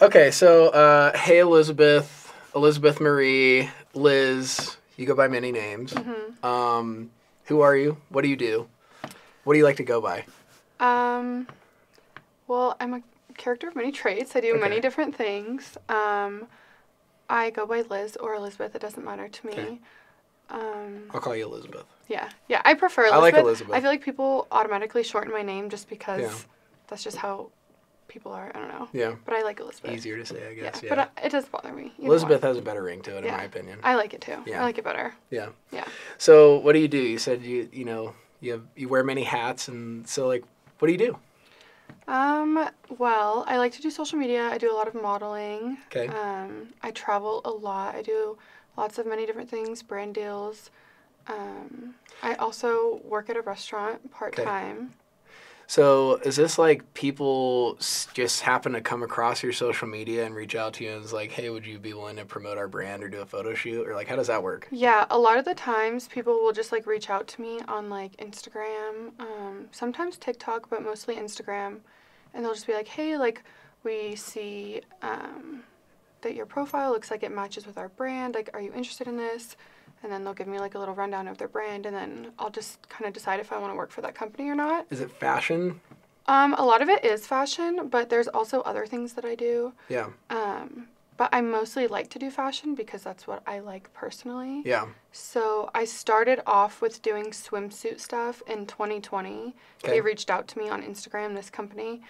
Okay, so, hey, Elizabeth Marie, Liz, you go by many names. Mm-hmm. Who are you? What do you do? What do you like to go by? Well, I'm a character of many traits. I do many different things. I go by Liz or Elizabeth. It doesn't matter to me. Okay. I'll call you Elizabeth. Yeah, I prefer Elizabeth. I like Elizabeth. I feel like people automatically shorten my name just because that's just how people are. I don't know. Yeah. But I like Elizabeth. Easier to say, I guess. Yeah. But it does bother me. Elizabeth has a better ring to it, in my opinion. I like it too. Yeah. I like it better. Yeah. Yeah. So what do? You said you wear many hats, and so like, what do you do? Well, I like to do social media. I do a lot of modeling. Okay. I travel a lot. I do lots of many different things, brand deals. I also work at a restaurant part-time. Okay. So is this like people just happen to come across your social media and reach out to you and it's like, hey, would you be willing to promote our brand or do a photo shoot? Or like, how does that work? Yeah, a lot of the times people will just like reach out to me on like Instagram, sometimes TikTok, but mostly Instagram. And they'll just be like, hey, like we see that your profile looks like it matches with our brand. Like, are you interested in this? And then they'll give me like a little rundown of their brand, and then I'll just kind of decide if I want to work for that company or not. Is it fashion? A lot of it is fashion, but there's also other things that I do. Yeah. But I mostly like to do fashion because that's what I like personally. Yeah. So I started off with doing swimsuit stuff in 2020. Okay. They reached out to me on Instagram, this company,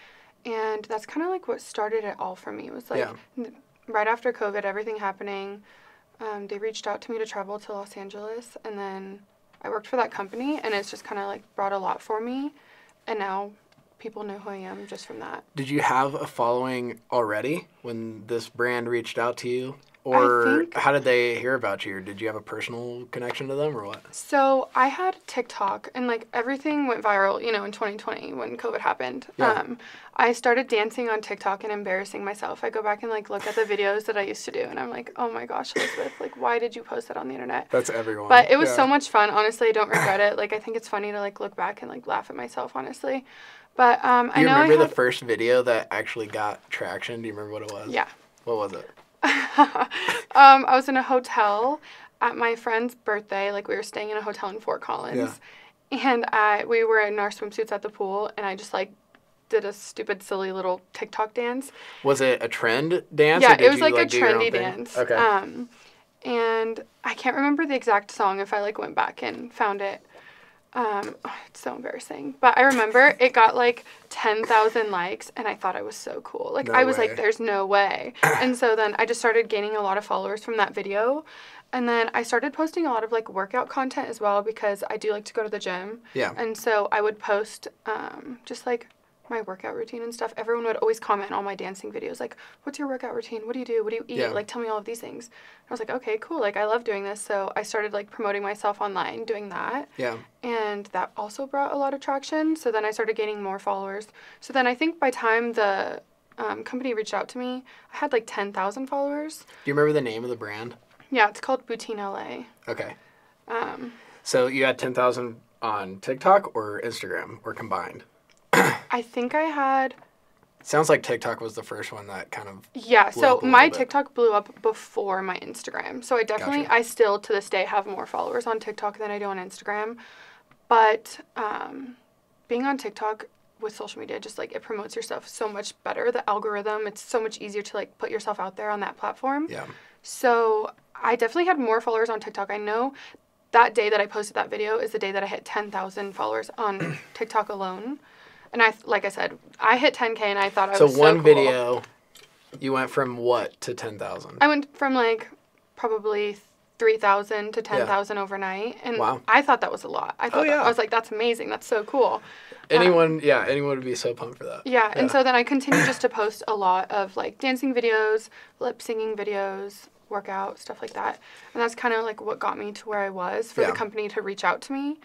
and that's kind of like what started it all for me. It was like right after COVID, everything happening. They reached out to me to travel to Los Angeles, and then I worked for that company, and it's just kind of like brought a lot for me, and now people know who I am just from that. Did you have a following already when this brand reached out to you? Or how did they hear about you? Or did you have a personal connection to them or what? So I had TikTok, and like everything went viral, in 2020 when COVID happened. Yeah. I started dancing on TikTok and embarrassing myself. I go back and like look at the videos that I used to do, and I'm like, oh my gosh, Elizabeth, like why did you post that on the internet? That's everyone. But it was so much fun. Honestly, I don't regret it. Like I think it's funny to like look back and like laugh at myself, honestly. But I know remember the first video that actually got traction? Do you remember what it was? Yeah. What was it? I was in a hotel at my friend's birthday. Like we were staying in a hotel in Fort Collins, and we were in our swimsuits at the pool, and I just like did a stupid, silly little TikTok dance. Was it a trend dance? Yeah, or did it was you, like a do your own trendy thing? dance. Okay. And I can't remember the exact song. If I like went back and found it. It's so embarrassing, but I remember it got like 10,000 likes, and I thought I was so cool. Like I was like, there's no way. And so then I just started gaining a lot of followers from that video, and then I started posting a lot of like workout content as well because I do like to go to the gym. Yeah. And so I would post just like my workout routine and stuff. Everyone would always comment on my dancing videos like, what's your workout routine? What do you do? What do you eat? Yeah. Like tell me all of these things. I was like, okay, cool. Like I love doing this. So I started like promoting myself online doing that. Yeah. And that also brought a lot of traction. So then I started gaining more followers. So then I think by time the company reached out to me, I had like 10,000 followers. Do you remember the name of the brand? Yeah, it's called Boutine LA. Okay. So you had 10,000 on TikTok or Instagram or combined? I think I had... Sounds like TikTok was the first one that kind of... Yeah, so my TikTok blew up before my Instagram. So I still to this day have more followers on TikTok than I do on Instagram. But being on TikTok with social media, just like it promotes your stuff so much better. The algorithm, it's so much easier to like put yourself out there on that platform. Yeah. So I definitely had more followers on TikTok. I know that day that I posted that video is the day that I hit 10,000 followers on TikTok alone. And like I said, I hit 10K and I thought I was so cool. So one video, you went from what to 10,000? I went from like probably 3,000 to 10,000 overnight. And I thought that was a lot. I was like, that's amazing. That's so cool. Anyone would be so pumped for that. Yeah. And so then I continued just to post a lot of like dancing videos, lip singing videos, workout, stuff like that. And that's kind of like what got me to where I was for the company to reach out to me.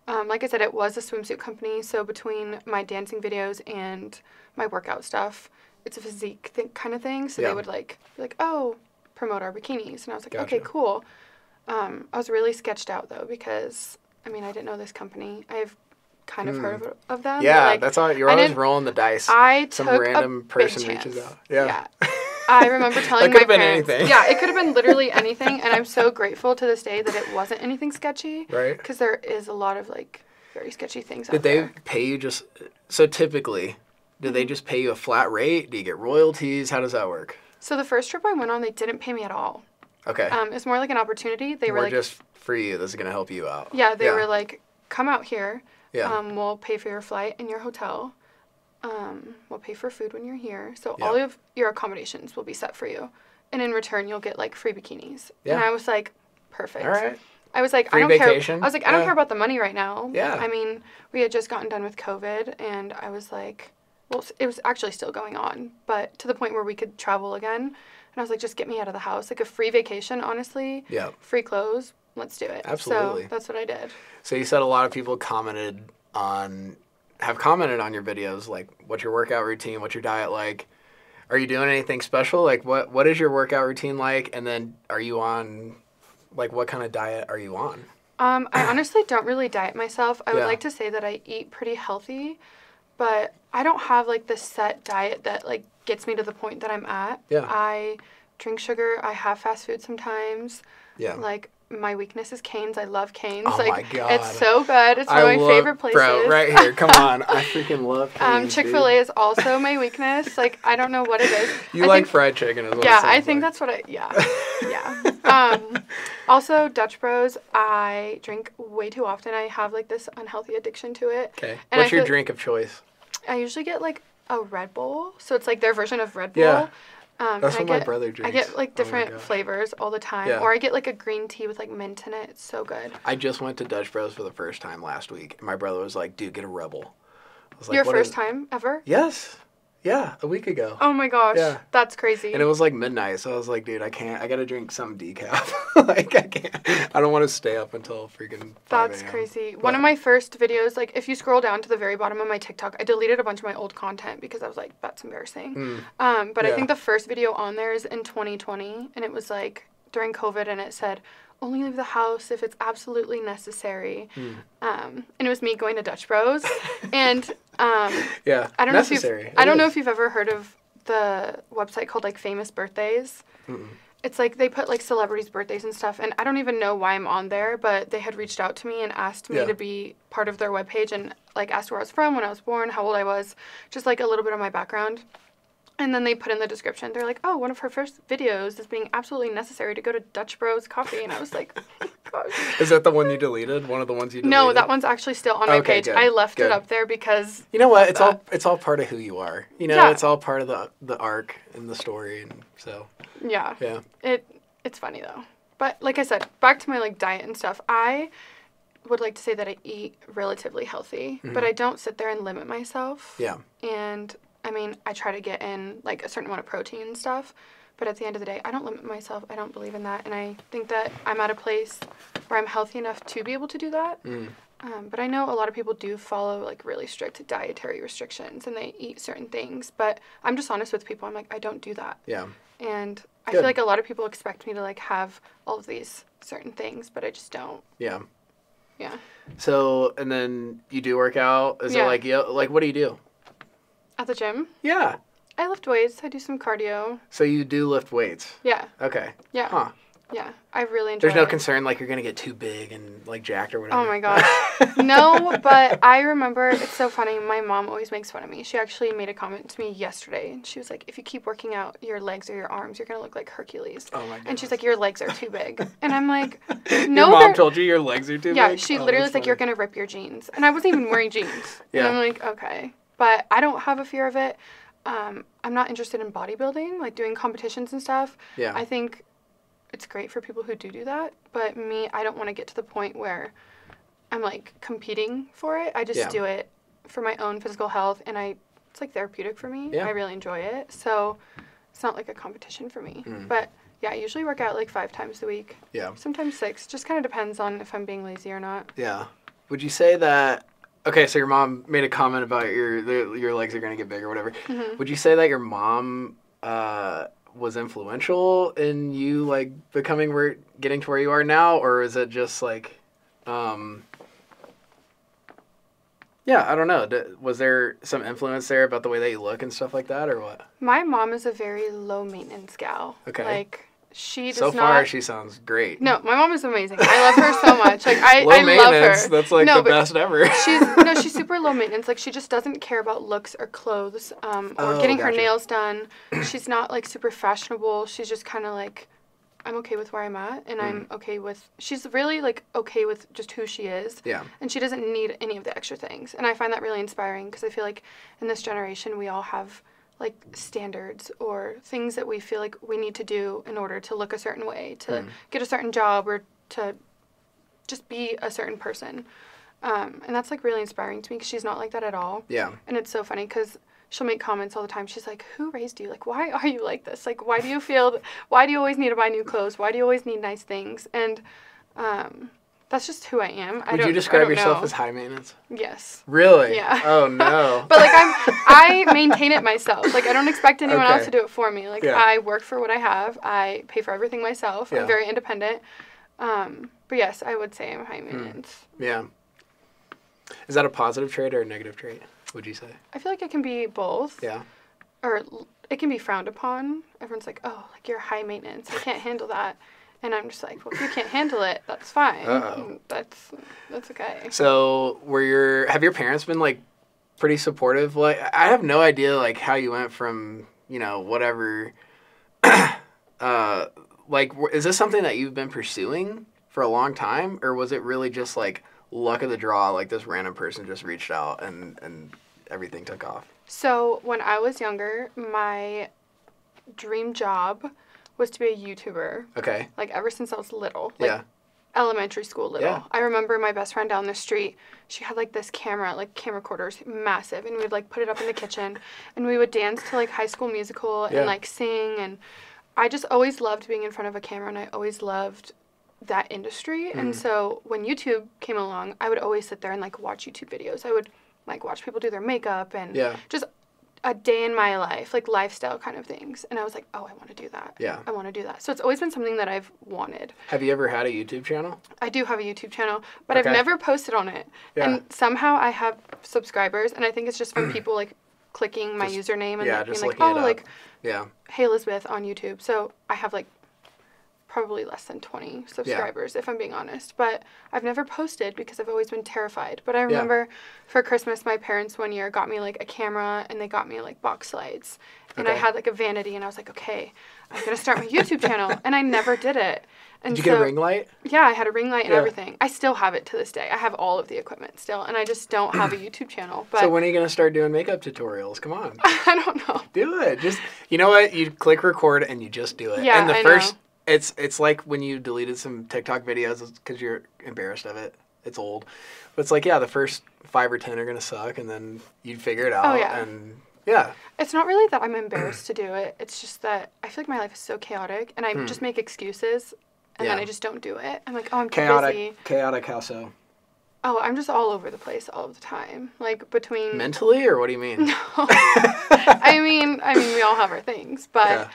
Like I said, it was a swimsuit company, so between my dancing videos and my workout stuff, it's a physique kind of thing. So they would be like, oh, promote our bikinis. And I was like, okay, cool. I was really sketched out, though, because, I mean, I didn't know this company. I've kind of heard of them. Yeah, but, like, that's all. You're always rolling the dice. I Some took random a person big reaches chance. out. Yeah. I remember telling my parents. Anything. Yeah, it could have been literally anything, and I'm so grateful to this day that it wasn't anything sketchy. Right. Because there is a lot of, like, very sketchy things out there. Did they pay you just... So typically, did they just pay you a flat rate? Do you get royalties? How does that work? So the first trip I went on, they didn't pay me at all. Okay. It's more like an opportunity. They were like... just for you. This is going to help you out. Yeah, they were like, come out here. Yeah. We'll pay for your flight and your hotel. We'll pay for food when you're here. So all of your accommodations will be set for you. And in return, you'll get, like, free bikinis. Yeah. And I was like, perfect. All right. I was like, free I don't vacation. care. I was like, I don't care about the money right now. Yeah. I mean, we had just gotten done with COVID, and I was like, well, it was actually still going on, but to the point where we could travel again. And I was like, just get me out of the house. Like, a free vacation, honestly. Yeah. Free clothes. Let's do it. Absolutely. So that's what I did. So you said a lot of people have commented on your videos, like, what's your workout routine, what's your diet like? Are you doing anything special? Like, what is your workout routine like? And then are you on, like, what kind of diet are you on? I honestly don't really diet myself. I would like to say that I eat pretty healthy, but I don't have, like, the set diet that, like, gets me to the point that I'm at. Yeah. I drink sugar. I have fast food sometimes. Yeah. Like, my weakness is Cane's. I love Cane's. Oh, like, my God. It's so good. It's one of my favorite places. Bro, right here. Come on. I freaking love Cane's, Chick-fil-A is also my weakness. Like, I don't know what it is. You like fried chicken as well. Yeah, I think that's what yeah. Also, Dutch Bros, I drink way too often. I have, like, this unhealthy addiction to it. Okay. What's your drink of choice? I usually get, like, a Red Bull. So it's, like, their version of Red Bull. Yeah. That's what my brother drinks. I get, like, different flavors all the time. Yeah. Or I get, like, a green tea with, like, mint in it. It's so good. I just went to Dutch Bros for the first time last week. And my brother was like, dude, get a Rebel. I was like, your first time ever? Yes. Yeah, a week ago. Oh, my gosh. Yeah. That's crazy. And it was, like, midnight. So I was like, dude, I can't. I got to drink some decaf. Like, I can't. I don't want to stay up until freaking 5 That's a.m. crazy. But one of my first videos, like, if you scroll down to the very bottom of my TikTok, I deleted a bunch of my old content because I was like, that's embarrassing. But I think the first video on there is in 2020, and it was, like, during COVID, and it said, only leave the house if it's absolutely necessary. And it was me going to Dutch Bros. And yeah, I don't know if you've ever heard of the website called, like, Famous Birthdays. It's like they put, like, celebrities' birthdays and stuff, and I don't even know why I'm on there, but they had reached out to me and asked me to be part of their webpage and, like, asked where I was from, when I was born, how old I was, just, like, a little bit of my background. And then they put in the description, they're like, oh, one of her first videos is being absolutely necessary to go to Dutch Bros Coffee. And I was like, oh, gosh. Is that the one you deleted? One of the ones you deleted? No, that one's actually still on my page. Good, I left it up there because... You know what? It's all part of who you are. You know, it's all part of the arc and the story. And so... Yeah. Yeah. It's funny, though. But like I said, back to my, like, diet and stuff. I would like to say that I eat relatively healthy, but I don't sit there and limit myself. Yeah. And... I mean, I try to get in, like, a certain amount of protein and stuff, but at the end of the day, I don't limit myself. I don't believe in that, and I think that I'm at a place where I'm healthy enough to be able to do that. But I know a lot of people do follow, like, really strict dietary restrictions, and they eat certain things, but I'm just honest with people. I'm like, I don't do that. Yeah. And I feel like a lot of people expect me to, like, have all of these certain things, but I just don't. Yeah. Yeah. So, and then you do work out? Is it like, what do you do? At the gym? Yeah. I lift weights. I do some cardio. So you do lift weights? Yeah. Okay. Yeah. Huh. Yeah. I really enjoy it. There's no concern like you're going to get too big and, like, jacked or whatever? Oh, my gosh. No, but I remember, it's so funny. My mom always makes fun of me. She actually made a comment to me yesterday. And she was like, if you keep working out your legs or your arms, you're going to look like Hercules. Oh, my God. And she's like, your legs are too big. And I'm like, no. Your mom told you your legs are too big? Yeah, she literally was like, you're going to rip your jeans. And I wasn't even wearing jeans. And I'm like, okay. But I don't have a fear of it. I'm not interested in bodybuilding, like doing competitions and stuff. Yeah. I think it's great for people who do that. But me, I don't want to get to the point where I'm, like, competing for it. I just do it for my own physical health. And it's, like, therapeutic for me. Yeah. I really enjoy it. So it's not, like, a competition for me. But, yeah, I usually work out, like, 5 times a week. Yeah. Sometimes 6. Just kind of depends on if I'm being lazy or not. Yeah. Would you say that... Okay, so your mom made a comment about your legs are going to get big or whatever. Would you say that your mom was influential in you, like, getting to where you are now, or is it just, like, Yeah, I don't know. Was there some influence there about the way that you look and stuff like that, or what? My mom is a very low maintenance gal. Okay. Like, she does so far, she sounds great. No, my mom is amazing. I love her so much. Like, I love her. That's like the best ever. She's super low maintenance. Like, she just doesn't care about looks or clothes, or getting her nails done. She's not like super fashionable. She's just kind of like, I'm okay with where I'm at, and I'm okay with. She's really like okay with just who she is. Yeah. And she doesn't need any of the extra things, and I find that really inspiring because I feel like in this generation we all have like standards or things that we feel like we need to do in order to look a certain way, to get a certain job, or to just be a certain person. And that's like really inspiring to me because she's not like that at all. Yeah. And it's so funny because she'll make comments all the time. She's like, who raised you? Like, why are you like this? Like, why do you always need to buy new clothes? Why do you always need nice things? And that's just who I am. Would you describe yourself as high maintenance? Yes. Really? Yeah. Oh no. But like I maintain it myself. Like I don't expect anyone else to do it for me. Like I work for what I have. I pay for everything myself. I'm very independent. But yes, I would say I'm high maintenance. Yeah. Is that a positive trait or a negative trait, would you say? I feel like it can be both. Yeah. Or it can be frowned upon. Everyone's like, oh, like you're high maintenance. I can't handle that. And I'm just like, well, if you can't handle it, that's fine. Uh-oh. That's okay. So have your parents been like pretty supportive? Like I have no idea like how you went from, whatever, like is this something that you've been pursuing for a long time, or was it really just like luck of the draw, like this random person just reached out and everything took off? So when I was younger, my dream job was to be a YouTuber. Okay. Like ever since I was little. Like elementary school little. Yeah. I remember my best friend down the street, she had like this camera, like camcorders, massive, and we'd like put it up in the kitchen and we would dance to like High School Musical and like sing, and I just always loved being in front of a camera, and I always loved that industry. And so when YouTube came along, I would always sit there and like watch YouTube videos. I would like watch people do their makeup and just a day in my life, like lifestyle kind of things. And I was like, oh, I want to do that. Yeah. I want to do that. So it's always been something that I've wanted. Have you ever had a YouTube channel? I do have a YouTube channel, but I've never posted on it. Yeah. And somehow I have subscribers, and I think it's just from people like clicking my username and like being like, oh, like, hey, Elizabeth on YouTube. So I have like probably less than 20 subscribers, if I'm being honest. But I've never posted because I've always been terrified. But I remember for Christmas, my parents one year got me like a camera, and they got me like box lights. And I had like a vanity, and I was like, okay, I'm going to start my YouTube channel. And I never did it. And did you get a ring light? Yeah, I had a ring light and everything. I still have it to this day. I have all of the equipment still, and I just don't have a YouTube channel. But so when are you going to start doing makeup tutorials? Come on. I don't know. Do it. Just, you know what? You click record and you just do it. Yeah, and the I first know. It's like when you deleted some TikTok videos because you're embarrassed of it. It's old. But it's like, the first 5 or 10 are going to suck, and then you figure it out. Oh, yeah. And, It's not really that I'm embarrassed to do it. It's just that I feel like my life is so chaotic, and I just make excuses, and then I just don't do it. I'm like, oh, I'm too busy. Chaotic how so? Oh, I'm just all over the place all of the time. Like, between... Mentally, or what do you mean? No. I mean, we all have our things, but... Yeah.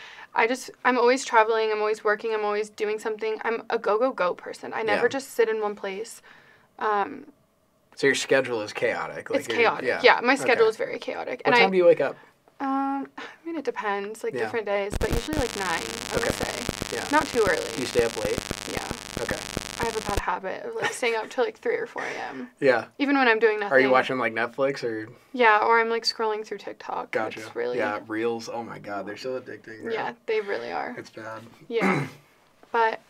I'm always traveling, I'm always working, I'm always doing something. I'm a go person. I never just sit in one place. So your schedule is chaotic. It's chaotic. Yeah, my schedule is very chaotic. What time do you wake up? It depends, like different days, but usually like 9, I would say. Yeah. Not too early. Do you stay up late? Yeah. Okay. I have a bad habit of like staying up till like 3 or 4 a.m. Yeah. Even when I'm doing nothing. Are you watching like Netflix or? Yeah, or I'm like scrolling through TikTok. Gotcha. It's really... Yeah, Reels. Oh my God, they're so addicting. Right? Yeah, they really are. It's bad. Yeah. But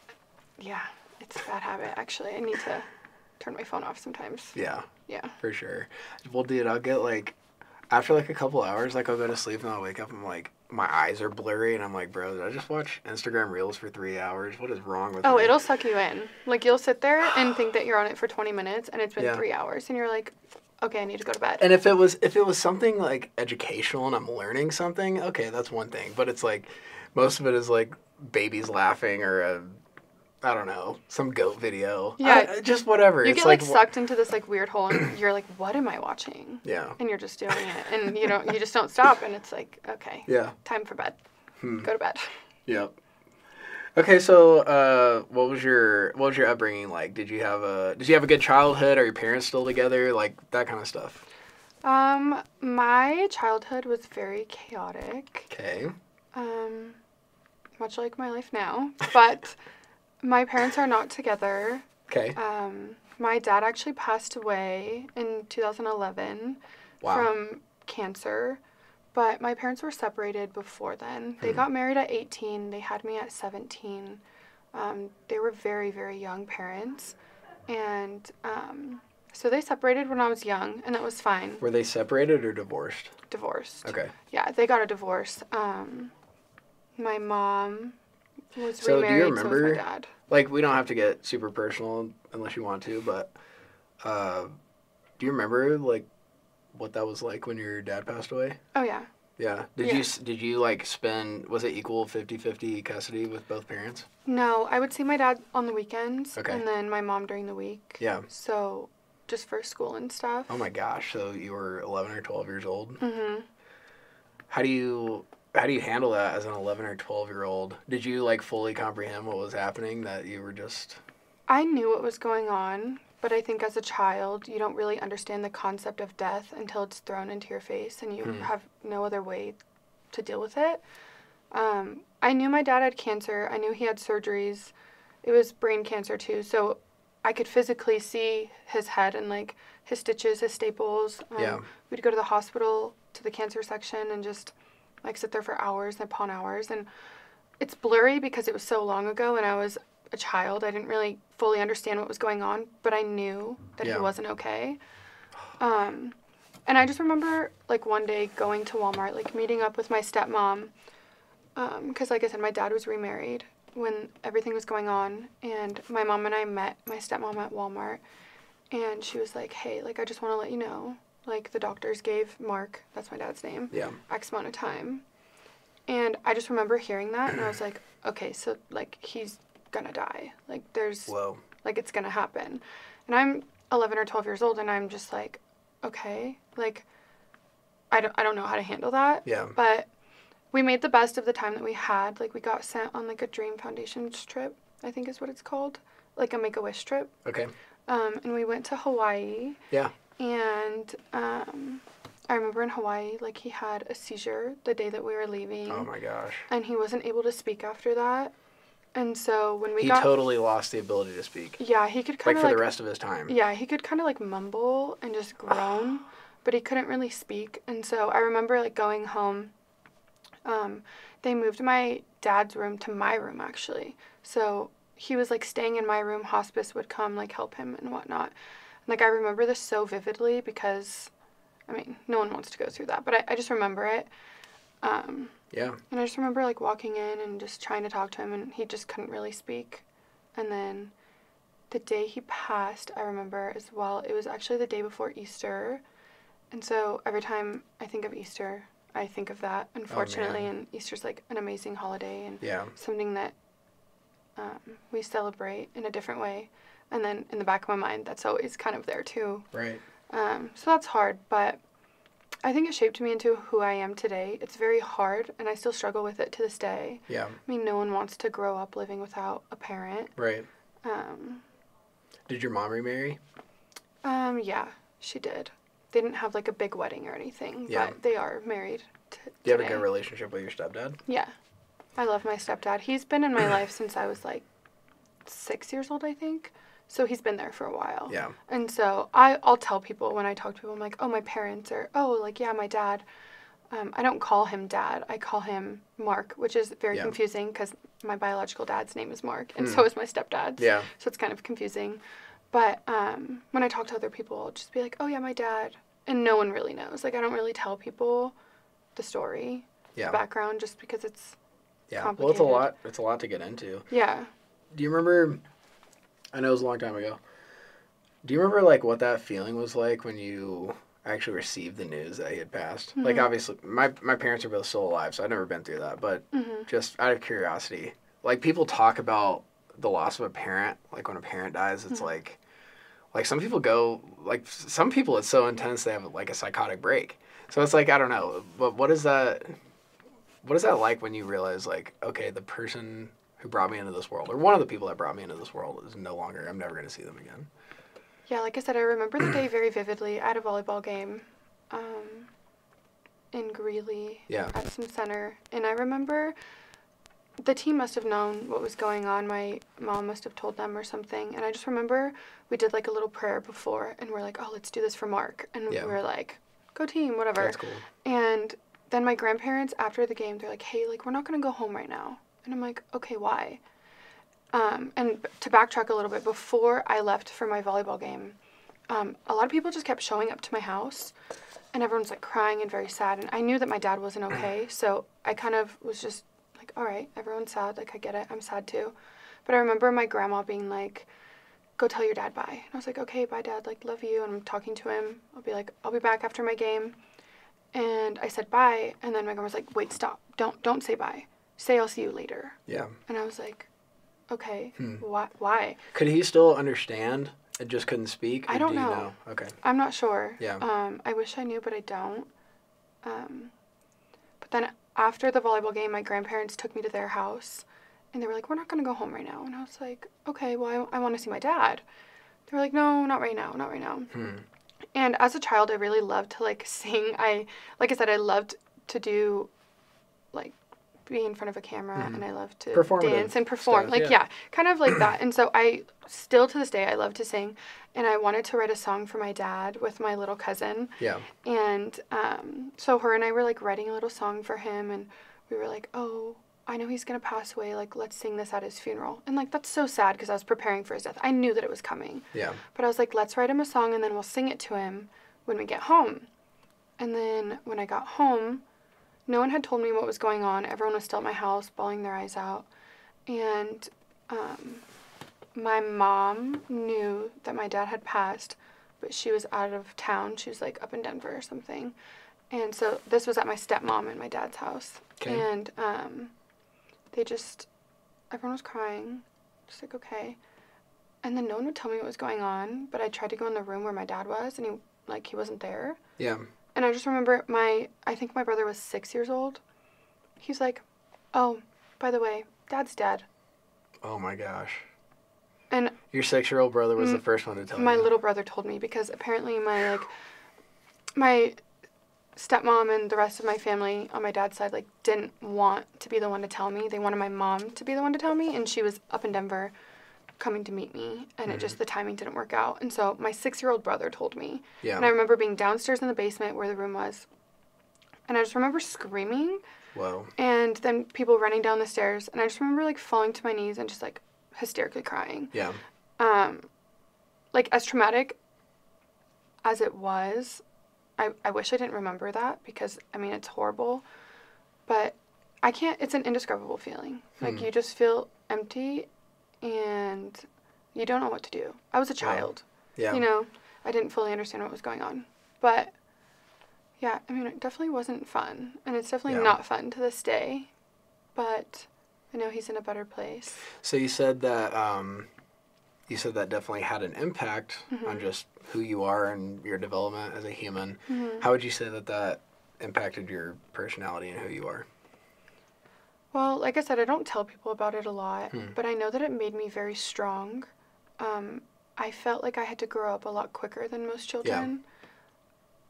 yeah, it's a bad habit actually. I need to turn my phone off sometimes. Yeah. Yeah. For sure. Well, dude, I'll get like, after like a couple hours, like I'll go to sleep and I'll wake up and I'm like, my eyes are blurry and I'm like, bro, did I just watch Instagram Reels for 3 hours? What is wrong with me? Oh, it'll suck you in. Like you'll sit there and think that you're on it for 20 minutes and it's been 3 hours and you're like, okay, I need to go to bed. And if it was something like educational and I'm learning something, okay, that's one thing. But it's like, most of it is like babies laughing or I don't know, some goat video. Yeah. Just whatever. You get like sucked into this like weird hole and you're like, what am I watching? Yeah. And you're just doing it. And you just don't stop and it's like, okay. Yeah. Time for bed. Go to bed. Yep. Okay, so what was your upbringing like? Did you have a good childhood? Are your parents still together? Like that kind of stuff. My childhood was very chaotic. Okay. Um, much like my life now, but my parents are not together. Okay. My dad actually passed away in 2011 from cancer, but my parents were separated before then. They got married at 18. They had me at 17. They were very, very young parents, and so they separated when I was young, and that was fine. Were they separated or divorced? Divorced. Okay. Yeah, they got a divorce. My mom was So remarried, do you remember, so was my dad. Like, we don't have to get super personal unless you want to, but do you remember, like, what that was like when your dad passed away? Oh, yeah. Yeah. Did you like spend, was it equal 50-50 custody with both parents? No, I would see my dad on the weekends, Okay. and then my mom during the week. Yeah. So, just for school and stuff. Oh my gosh, so you were 11 or 12 years old? Mm-hmm. How do you handle that as an 11 or 12-year-old? Did you, like, fully comprehend what was happening, that you were just... I knew what was going on, but I think as a child, you don't really understand the concept of death until it's thrown into your face, and you have no other way to deal with it. I knew my dad had cancer. I knew he had surgeries. It was brain cancer, too, so I could physically see his head and, like, his stitches, his staples. We'd go to the hospital, to the cancer section, and just, like, sit there for hours upon hours. And it's blurry because it was so long ago, and I was a child. I didn't really fully understand what was going on, but I knew that he wasn't okay. And I just remember, like, one day going to Walmart, like, meeting up with my stepmom, because, like I said, my dad was remarried when everything was going on, and my mom and I met my stepmom at Walmart, and she was like, hey, like, I just want to let you know, like, the doctors gave Mark, that's my dad's name, X amount of time. And I just remember hearing that, and I was like, okay, so, like, he's gonna die. Like, there's, like, it's gonna happen. And I'm 11 or 12 years old, and I'm just like, okay, like, I don't know how to handle that. Yeah. But we made the best of the time that we had. Like, we got sent on, like, a Dream Foundations trip, I think is what it's called. Like, a Make-A-Wish trip. Okay. And we went to Hawaii. Yeah. And I remember in Hawaii, like, he had a seizure the day that we were leaving. Oh, my gosh. And he wasn't able to speak after that. And so when we He totally lost the ability to speak. Yeah, he could kind of, like, for the rest of his time. Yeah, he could kind of, like, mumble and just groan. But he couldn't really speak. And so I remember, like, going home. They moved my dad's room to my room, actually. So he was, like, staying in my room. Hospice would come, like, help him and whatnot. And, like, I remember this so vividly because, I mean, no one wants to go through that. But I just remember it. Yeah. And I just remember, like, walking in and just trying to talk to him, and he just couldn't really speak. And then the day he passed, I remember as well, it was actually the day before Easter. And so every time I think of Easter, I think of that, unfortunately. And Easter's, like, an amazing holiday and something that we celebrate in a different way. And then in the back of my mind, that's always kind of there, too. Right. So that's hard, but I think it shaped me into who I am today. It's very hard, and I still struggle with it to this day. Yeah. I mean, no one wants to grow up living without a parent. Right. Did your mom remarry? Yeah, she did. They didn't have, like, a big wedding or anything, but they are married today. Do you have a good relationship with your stepdad? Yeah. I love my stepdad. He's been in my life since I was, like, 6 years old, I think. So he's been there for a while. Yeah. And so I'll tell people when I talk to people, I'm like, oh, my parents, or, oh, like, yeah, my dad. I don't call him dad. I call him Mark, which is very confusing because my biological dad's name is Mark, and so is my stepdad's. Yeah. So it's kind of confusing. But when I talk to other people, I'll just be like, oh, yeah, my dad. And no one really knows. Like, I don't really tell people the story, the background, just because it's complicated. Well, it's a lot to get into. Yeah. Do you remember, I know it was a long time ago, do you remember, like, what that feeling was like when you actually received the news that he had passed? Mm-hmm. Like, obviously, my parents are both still alive, so I've never been through that, but just out of curiosity, like, people talk about the loss of a parent, like, when a parent dies, it's like some people go, like, some people it's so intense they have, like, a psychotic break. So it's like, I don't know, but what is that like when you realize, like, okay, the person who brought me into this world, or one of the people that brought me into this world, is no longer. I'm never going to see them again. Yeah, like I said, I remember the day very vividly. I had a volleyball game in Greeley at some center, and I remember the team must have known what was going on. My mom must have told them or something, and I just remember we did like a little prayer before, and we're like, oh, let's do this for Mark, and we were like, go team, whatever. That's cool. And then my grandparents, after the game, they're like, hey, like, we're not going to go home right now. And I'm like, okay, why? And to backtrack a little bit, before I left for my volleyball game, a lot of people just kept showing up to my house, and everyone's like crying and very sad. And I knew that my dad wasn't okay, so I kind of was just like, all right, everyone's sad. Like, I get it. I'm sad too. But I remember my grandma being like, go tell your dad bye. And I was like, okay, bye, Dad. Like, love you. And I'm talking to him. I'll be like, I'll be back after my game. And I said bye. And then my grandma was like, wait, stop. Don't say bye. Say I'll see you later. Yeah. And I was like, okay, why? Could he still understand? It just couldn't speak? I don't know. Okay. I'm not sure. Yeah. I wish I knew, but I don't. But then after the volleyball game, my grandparents took me to their house, and they were like, we're not going to go home right now. And I was like, okay, well, I want to see my dad. They were like, no, not right now, not right now. And as a child, I really loved to, like, sing. Like I said, I loved to do, like, be in front of a camera, and I love to dance and perform. Stuff, like, kind of like that. And so I still, to this day, I love to sing. And I wanted to write a song for my dad with my little cousin. Yeah. And so her and I were, like, writing a little song for him. And we were like, oh, I know he's going to pass away. Like, let's sing this at his funeral. And, like, that's so sad because I was preparing for his death. I knew that it was coming. Yeah. But I was like, let's write him a song, and then we'll sing it to him when we get home. And then when I got home, no one had told me what was going on. Everyone was still at my house, bawling their eyes out. And my mom knew that my dad had passed, but she was out of town. She was, like, up in Denver or something. And so this was at my stepmom and my dad's house. Okay. And everyone was crying. Just like, okay. And then no one would tell me what was going on, but I tried to go in the room where my dad was, and he wasn't there. Yeah. And I just remember I think my brother was 6 years old. He's like, oh, by the way, Dad's dead. Oh, my gosh. And your 6-year-old brother was the first one to tell you? My little brother told me, because apparently my stepmom and the rest of my family on my dad's side, like, didn't want to be the one to tell me. They wanted my mom to be the one to tell me, and she was up in Denver coming to meet me, and the timing didn't work out. And so my 6-year-old brother told me. Yeah. And I remember being downstairs in the basement where the room was, and I just remember screaming. Whoa. And then people running down the stairs, and I just remember, like, falling to my knees and just, like, hysterically crying. Yeah. Like, as traumatic as it was, I wish I didn't remember that, because, I mean, it's horrible, but it's an indescribable feeling. Like, you just feel empty, and you don't know what to do. I was a child. Yeah. You know, I didn't fully understand what was going on. But, yeah, I mean, it definitely wasn't fun. And it's definitely not fun to this day. But I know he's in a better place. So you said that definitely had an impact on just who you are and your development as a human. How would you say that impacted your personality and who you are? Well, like I said, I don't tell people about it a lot, but I know that it made me very strong. I felt like I had to grow up a lot quicker than most children.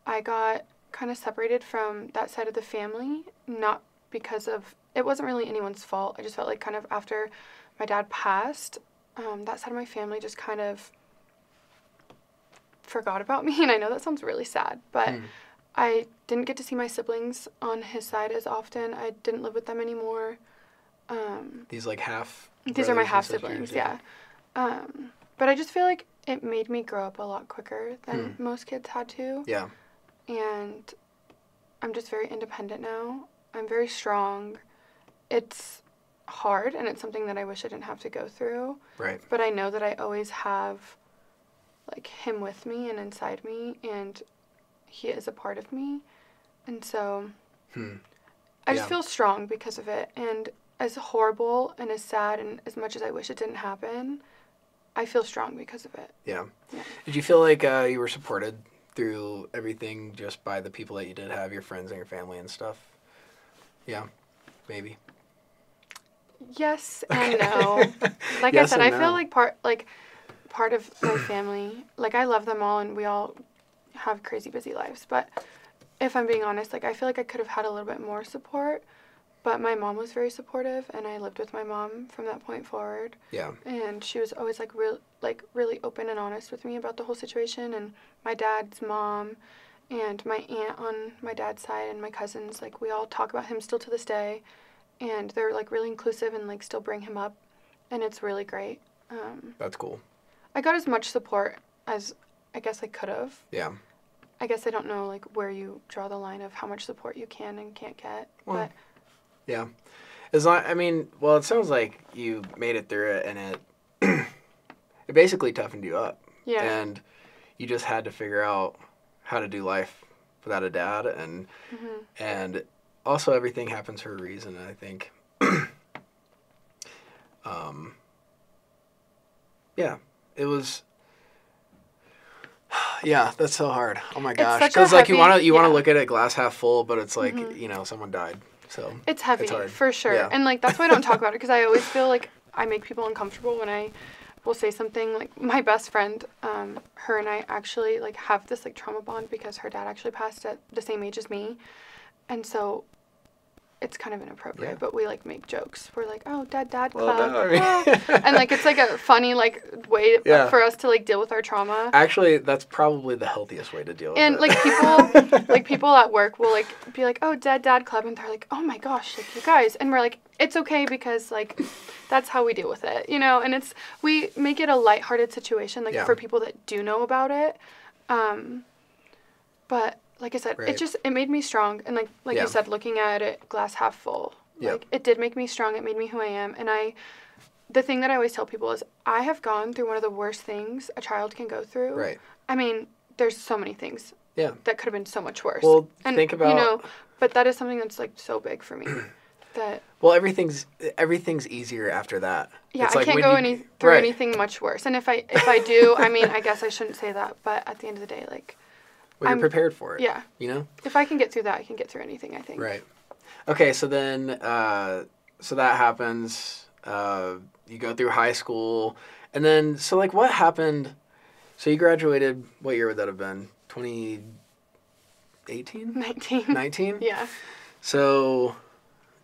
Yeah. I got kind of separated from that side of the family, not because of, it wasn't really anyone's fault. I just felt like kind of after my dad passed, that side of my family just kind of forgot about me. And I know that sounds really sad, but I didn't get to see my siblings on his side as often. I didn't live with them anymore. These are my half siblings, yeah. But I just feel like it made me grow up a lot quicker than most kids had to. Yeah. And I'm just very independent now. I'm very strong. It's hard, and it's something that I wish I didn't have to go through. Right. But I know that I always have, like, him with me and inside me, and he is a part of me. And so I just feel strong because of it. And as horrible and as sad and as much as I wish it didn't happen, I feel strong because of it. Yeah. Did you feel like you were supported through everything just by the people that you did have, your friends and your family and stuff? Yeah, maybe. Yes and no. Like Yes I said, and I feel no. like part of my family, like I love them all and we all have crazy busy lives, but if I'm being honest, like I feel like I could have had a little bit more support, but my mom was very supportive and I lived with my mom from that point forward. Yeah. And she was always really open and honest with me about the whole situation, and my dad's mom and my aunt on my dad's side and my cousins, like we all talk about him still to this day, and they're like really inclusive and like still bring him up, and it's really great. That's cool. I got as much support as I guess I could have. Yeah. I guess I don't know like where you draw the line of how much support you can and can't get, but yeah. As long, I mean, well, it sounds like you made it through it, and it basically toughened you up. Yeah. And you just had to figure out how to do life without a dad, and also everything happens for a reason. I think. Yeah, it was. Yeah, that's so hard. Oh my gosh, because like you want to look at it glass half full, but it's like someone died. So it's heavy hard. for sure, Yeah. and like that's why I don't talk about it, because I always feel like I make people uncomfortable when I will say something. Like my best friend, her and I actually like have this like trauma bond because her dad actually passed at the same age as me, and so it's kind of inappropriate, but we like make jokes. We're like, oh, dad club. Well, no, I mean... And like it's like a funny like way for us to like deal with our trauma. Actually, that's probably the healthiest way to deal with it. And like people at work will like be like, oh, dad club, and they're like, oh my gosh, like you guys, and we're like, it's okay because like that's how we deal with it, and we make it a lighthearted situation like for people that do know about it, but like I said, it made me strong, and like you said, looking at it glass half full, like it did make me strong. It made me who I am, and the thing that I always tell people is I have gone through one of the worst things a child can go through. Right. I mean, there's so many things. Yeah. That could have been so much worse. Well, and, think about but that is something that's like so big for me. That. Well, everything's easier after that. Yeah, it's I like can't go through anything much worse. And if I do, I mean, I guess I shouldn't say that, but at the end of the day, like. Well, you're prepared for it. Yeah. If I can get through that, I can get through anything, I think. Right. Okay, so then, so that happens. You go through high school, and then, so like, what happened? So you graduated, what year would that have been? 2018? 19. 19? Yeah. So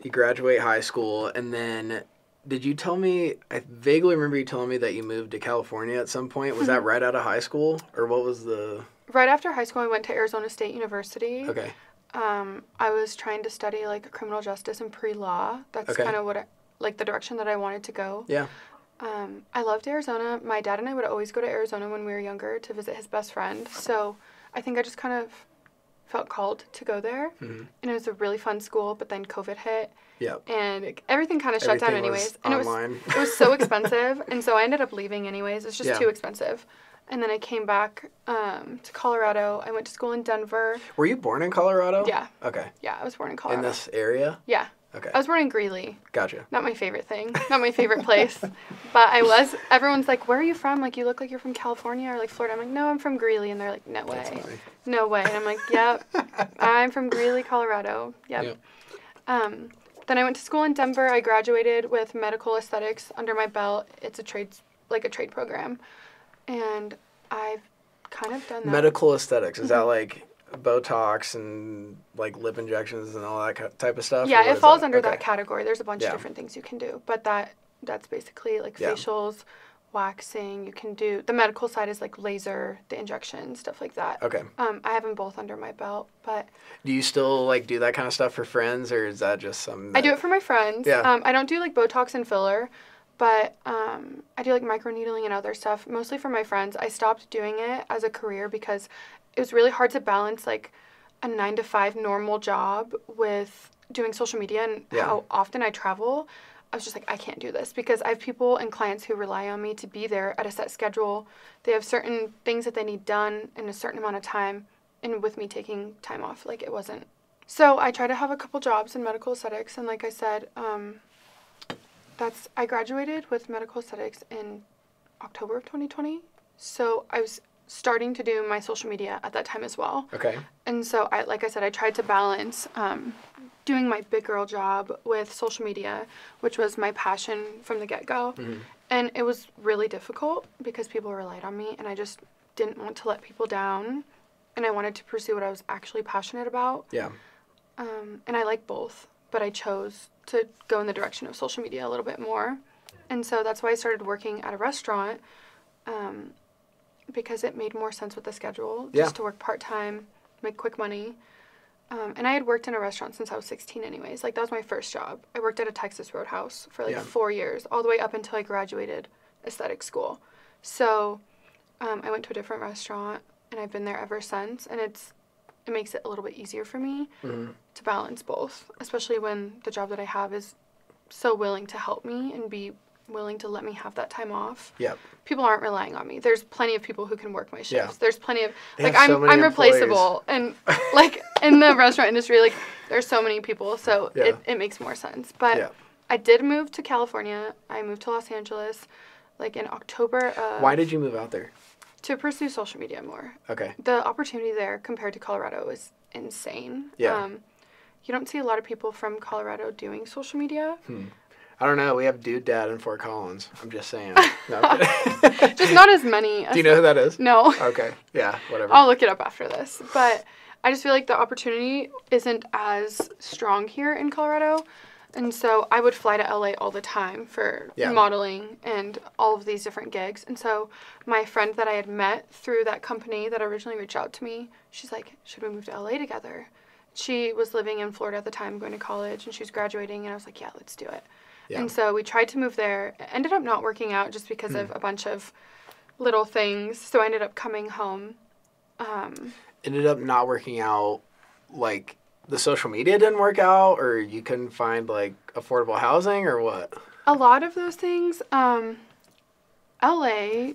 you graduate high school, and then did you tell me, I vaguely remember you telling me that you moved to California at some point. Was that right out of high school, or what was the... Right after high school, I went to Arizona State University. Okay. I was trying to study, like, criminal justice and pre-law. That's kind of what, the direction that I wanted to go. Yeah. I loved Arizona. My dad and I would always go to Arizona when we were younger to visit his best friend. So I think I just kind of felt called to go there. Mm-hmm. And it was a really fun school, but then COVID hit. Yeah. And everything kind of shut down anyways. And online. It was so expensive. And so I ended up leaving anyways. It's just too expensive. And then I came back to Colorado. I went to school in Denver. Were you born in Colorado? Yeah. Okay. Yeah, I was born in Colorado. In this area? Yeah. Okay. I was born in Greeley. Gotcha. Not my favorite thing. Not my favorite place. But everyone's like, where are you from? Like, you look like you're from California or like Florida. I'm like, no, I'm from Greeley. And they're like, no way. That's funny. No way. And I'm like, yep, I'm from Greeley, Colorado. Yep. Then I went to school in Denver. I graduated with medical aesthetics under my belt. It's a trade program. And I've kind of done that. Medical aesthetics. Is that like Botox and like lip injections and all that type of stuff? Yeah, it falls under that category. There's a bunch of different things you can do. But that's basically like facials, waxing. You can do, the medical side is like laser, the injections, stuff like that. Okay. I have them both under my belt, but. Do you still like do that kind of stuff for friends, or is that just something I do it for my friends. Yeah. I don't do like Botox and filler. But I do like microneedling and other stuff, mostly for my friends. I stopped doing it as a career because it was really hard to balance like a 9-to-5 normal job with doing social media and how often I travel. I was just like, I can't do this because I have people and clients who rely on me to be there at a set schedule. They have certain things that they need done in a certain amount of time. And with me taking time off, like it wasn't. So I tried to have a couple jobs in medical aesthetics. And like I said, I graduated with medical aesthetics in October of 2020. So I was starting to do my social media at that time as well. Okay. And so I tried to balance doing my big girl job with social media, which was my passion from the get-go. And it was really difficult because people relied on me, and I just didn't want to let people down, and I wanted to pursue what I was actually passionate about. Yeah. And I like both, but I chose to go in the direction of social media a little bit more. And so that's why I started working at a restaurant, because it made more sense with the schedule, just to work part-time, make quick money. And I had worked in a restaurant since I was 16 anyways. Like, that was my first job. I worked at a Texas Roadhouse for, 4 years, all the way up until I graduated aesthetic school. So I went to a different restaurant, and I've been there ever since. And it makes it a little bit easier for me to balance both, especially when the job that I have is so willing to help me and be willing to let me have that time off. Yep. People aren't relying on me. There's plenty of people who can work my shifts. Yeah. There's plenty of, I'm replaceable. And, in the restaurant industry, there's so many people, so it makes more sense. But I did move to California. I moved to Los Angeles, in October of... Why did you move out there? To pursue social media more. Okay. The opportunity there compared to Colorado is insane. Yeah. You don't see a lot of people from Colorado doing social media. I don't know. We have Dude Dad in Fort Collins. I'm just saying. No, just not as many. Do you know who that is? No. Okay. Yeah, whatever. I'll look it up after this. But I just feel like the opportunity isn't as strong here in Colorado. And so I would fly to LA all the time for modeling and all of these different gigs. And so my friend that I had met through that company that originally reached out to me, she's like, should we move to LA together? She was living in Florida at the time, going to college, and she was graduating. And I was like, yeah, let's do it. Yeah. And so we tried to move there. It ended up not working out just because of a bunch of little things. So I ended up coming home. Ended up not working out, the social media didn't work out, or you couldn't find, affordable housing, or what? A lot of those things. LA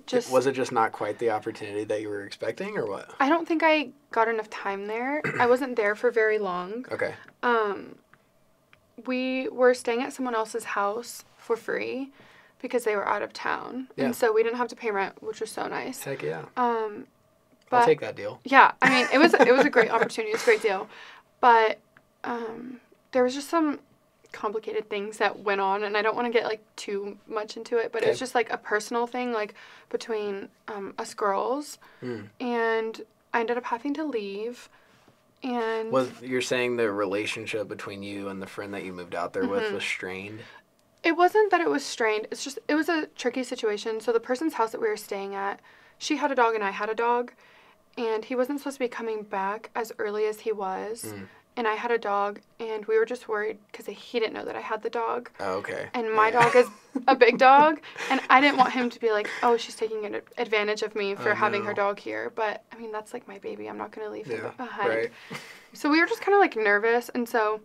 just... Was it just not quite the opportunity that you were expecting, or what? I don't think I got enough time there. I wasn't there for very long. Okay. We were staying at someone else's house for free because they were out of town. Yeah. And so we didn't have to pay rent, which was so nice. Heck yeah. But, I'll take that deal. Yeah. I mean, it was a great opportunity. It was a great deal. But there was just some complicated things that went on, and I don't want to get, too much into it, but it was just, a personal thing, between us girls. And I ended up having to leave. And you're saying the relationship between you and the friend that you moved out there with was strained? It wasn't that it was strained. It's just, it was a tricky situation. So the person's house that we were staying at, she had a dog and I had a dog. And he wasn't supposed to be coming back as early as he was. And I had a dog, and we were just worried because he didn't know that I had the dog. Oh, okay. And my dog is a big dog, and I didn't want him to be like, oh, she's taking advantage of me for having her dog here. But, I mean, that's my baby. I'm not going to leave him behind. Right. So we were just kind of nervous, and so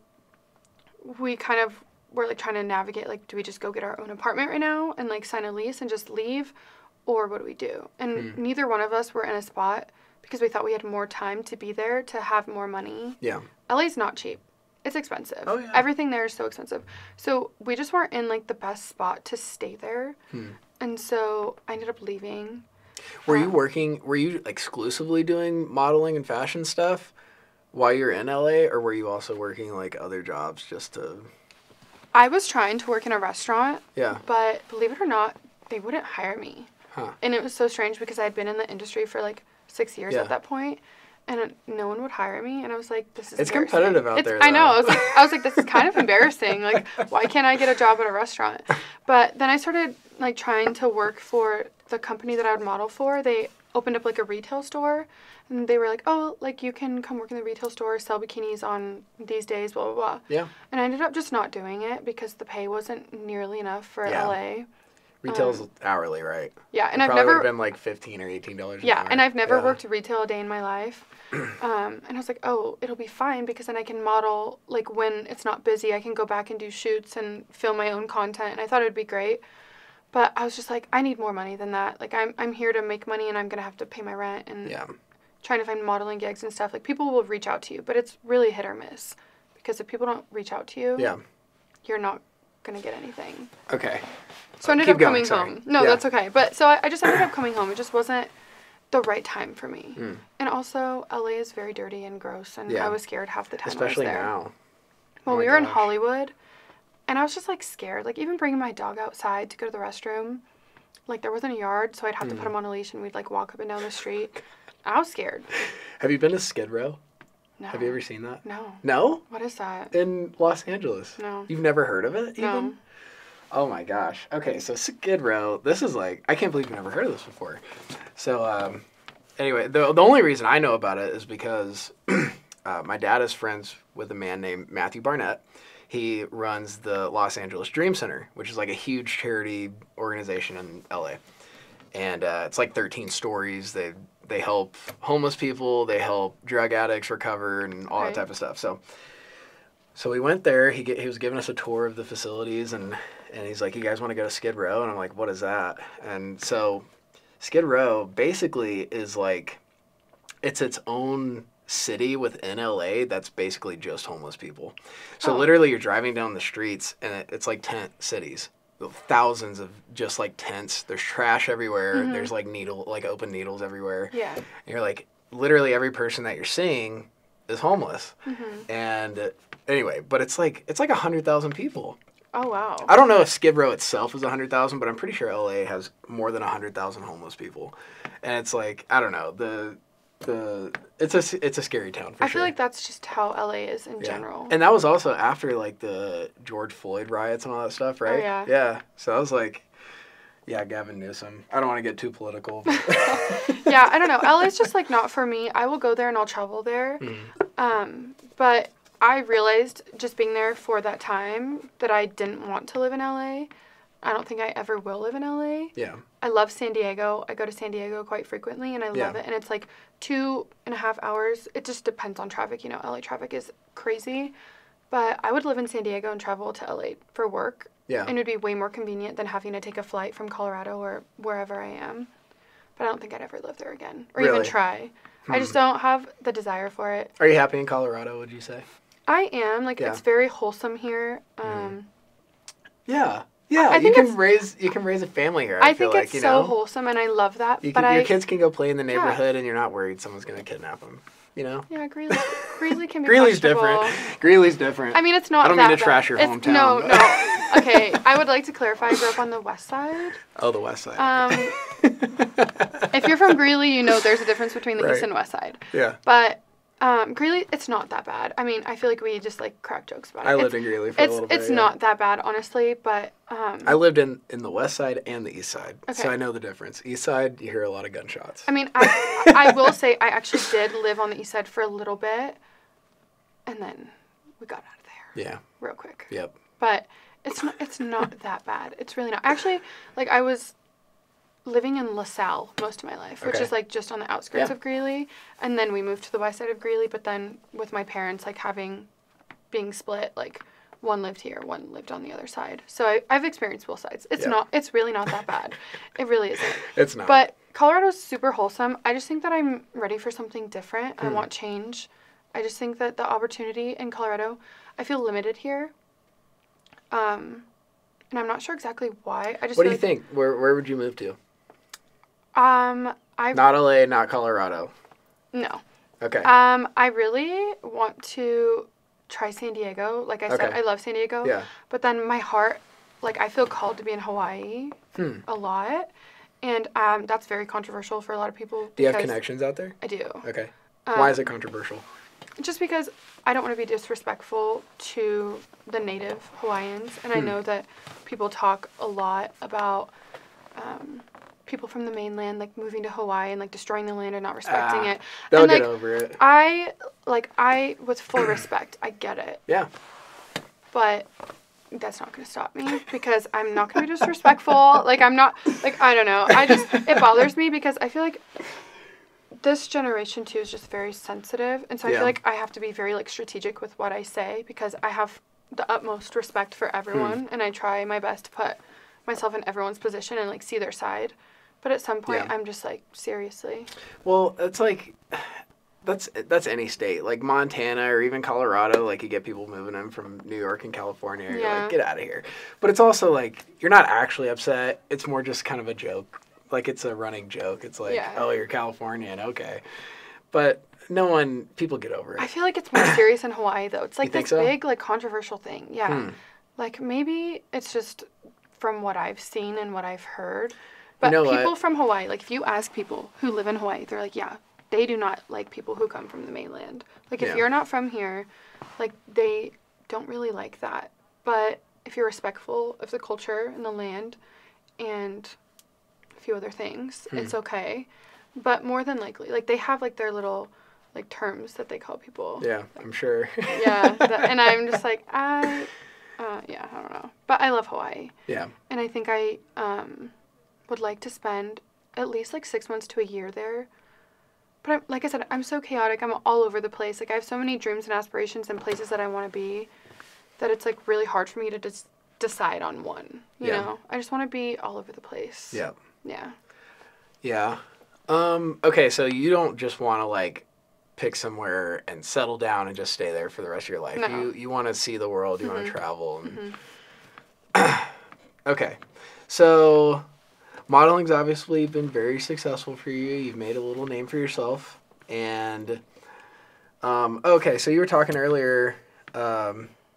we kind of were trying to navigate, do we just go get our own apartment right now and sign a lease and just leave, or what do we do? And neither one of us were in a spot because we thought we had more time to be there to have more money. Yeah. LA's not cheap. It's expensive. Oh, yeah. Everything there is so expensive. So we just weren't in the best spot to stay there. And so I ended up leaving. Were you exclusively doing modeling and fashion stuff while you're in LA, or were you also working other jobs just to... I was trying to work in a restaurant. Yeah. But believe it or not, they wouldn't hire me. Huh. And it was so strange because I had been in the industry for 6 years at that point, and no one would hire me. And I was like, "This is it's competitive out there." I know. I was like, "This is kind of embarrassing. Why can't I get a job at a restaurant?" But then I started trying to work for the company that I would model for. They opened up a retail store, and they were like, "Oh, you can come work in the retail store, sell bikinis on these days, blah blah blah." Yeah. And I ended up just not doing it because the pay wasn't nearly enough for LA. Retail's hourly, right? Yeah, and I've never would have been $15 or $18 an hour. And I've never worked retail a day in my life. And I was like, oh, it'll be fine because then I can model when it's not busy. I can go back and do shoots and film my own content. And I thought it would be great, but I was just I need more money than that. I'm here to make money, and I'm gonna have to pay my rent and trying to find modeling gigs and stuff. People will reach out to you, but it's really hit or miss because if people don't reach out to you, you're not gonna get anything. Okay. So I ended up coming home. No, that's okay. But so I just ended up coming home. It just wasn't the right time for me. And also, LA is very dirty and gross, and I was scared half the time. Especially I was there. now. Well, we were in Hollywood, and I was just, like, scared. Like, even bringing my dog outside to go to the restroom, like, there wasn't a yard, so I'd have to put him on a leash, and we'd, like, walk up and down the street. I was scared. Have you been to Skid Row? No. Have you ever seen that? No. No? What is that? In Los Angeles. No. You've never heard of it, even? No. Oh, my gosh. Okay, so Skid Row, this is, like, I can't believe you've never heard of this before. So, anyway, the only reason I know about it is because my dad is friends with a man named Matthew Barnett. He runs the Los Angeles Dream Center, which is like a huge charity organization in LA. And it's like 13 stories. They help homeless people, they help drug addicts recover, and all that type of stuff. So we went there. He was giving us a tour of the facilities, and he's like, "You guys want to go to Skid Row?" And I'm like, "What is that?" And so Skid Row basically is like, it's its own city within LA that's basically just homeless people. So literally you're driving down the streets and it's like tent cities. Thousands of just like tents. There's trash everywhere. There's like open needles everywhere. Yeah. And you're like, literally every person that you're seeing is homeless. And anyway, but it's like 100,000 people. Oh, wow. I don't know if Skid Row itself is 100,000, but I'm pretty sure LA has more than 100,000 homeless people. And it's like, I don't know, it's a scary town for sure. I feel like that's just how LA is in general. And that was also after like the George Floyd riots and all that stuff, right? Oh, yeah. Yeah. So I was like, yeah, Gavin Newsom. I don't want to get too political. But yeah, I don't know. LA's just like not for me. I will go there and I'll travel there. But I realized just being there for that time that I didn't want to live in LA. I don't think I ever will live in LA. Yeah. I love San Diego. I go to San Diego quite frequently, and I love it. And it's like 2.5 hours. It just depends on traffic. You know, LA traffic is crazy. But I would live in San Diego and travel to LA for work. Yeah. And it would be way more convenient than having to take a flight from Colorado or wherever I am. But I don't think I'd ever live there again or even try. I just don't have the desire for it. Are you happy in Colorado, would you say? I am. Like, it's very wholesome here. Yeah. Yeah, you can raise a family here. I feel think like, it's so wholesome, and I love that. Your kids can go play in the neighborhood, and you're not worried someone's going to kidnap them. You know? Yeah, Greeley can be Greeley's different. Greeley's different. I mean, it's not. I don't mean to trash your hometown. No. Okay, I would like to clarify. I grew up on the west side. Oh, the west side. If you're from Greeley, you know there's a difference between the east and west side. Yeah. But Greeley, it's not that bad. I mean, I feel like we just like crack jokes about it. I lived in Greeley for a little bit. It's not that bad, honestly, but I lived in the west side and the east side, okay. So I know the difference. East side, you hear a lot of gunshots. I mean, I will say I actually did live on the east side for a little bit, and then we got out of there. Yeah. Real quick. Yep. But it's not that bad. It's really not. Actually, like I was living in LaSalle most of my life, which is like just on the outskirts of Greeley, and then we moved to the west side of Greeley, but then with my parents like being split, like one lived here, one lived on the other side. So I've experienced both sides. It's really not that bad. It really isn't. It's not. But Colorado's super wholesome. I just think that I'm ready for something different. I want change. I just think that the opportunity in Colorado, I feel limited here. And I'm not sure exactly why. What do you think? Where would you move to? Not LA, not Colorado. No. Okay. I really want to try San Diego. Like I said, I love San Diego. Yeah. But then my heart, like I feel called to be in Hawaii a lot. And that's very controversial for a lot of people. Do you have connections out there? I do. Okay. Why is it controversial? Just because I don't want to be disrespectful to the native Hawaiians. And I know that people talk a lot about people from the mainland like moving to Hawaii and like destroying the land and not respecting it. They'll and, get like, over it. I with full respect, I get it. Yeah. But that's not going to stop me because I'm not going to be disrespectful. Like I'm not like I don't know. It bothers me because I feel like this generation too is just very sensitive, and so I feel like I have to be very like strategic with what I say because I have the utmost respect for everyone and I try my best to put myself in everyone's position and like see their side. But at some point, I'm just like, seriously. Well, it's like, that's any state. Like Montana or even Colorado, like you get people moving in from New York and California. You're like, get out of here. But it's also like, you're not actually upset. It's more just kind of a joke. Like it's a running joke. It's like, oh, you're Californian. Okay. But people get over it. I feel like it's more serious in Hawaii, though. It's like this so? big, like, controversial thing. Yeah. Like, maybe it's just from what I've seen and what I've heard. But people from Hawaii, like, if you ask people who live in Hawaii, they're like, yeah, they do not like people who come from the mainland. Like, if you're not from here, like, they don't really like that. But if you're respectful of the culture and the land and a few other things, it's okay. But more than likely, like, they have, like, their little, like, terms that they call people. Yeah, I'm sure. Yeah, and I'm just like, I don't know. But I love Hawaii. Yeah. And I think I would like to spend at least, like, 6 months to a year there. But like I said, I'm so chaotic. I'm all over the place. Like, I have so many dreams and aspirations and places that I want to be that it's, like, really hard for me to just decide on one, you know? I just want to be all over the place. Yeah. Yeah. Yeah. Okay, so you don't just want to, like, pick somewhere and settle down and just stay there for the rest of your life. No. You want to see the world. You want to travel. And... Okay. So modeling's obviously been very successful for you. You've made a little name for yourself. And, okay, so you were talking earlier,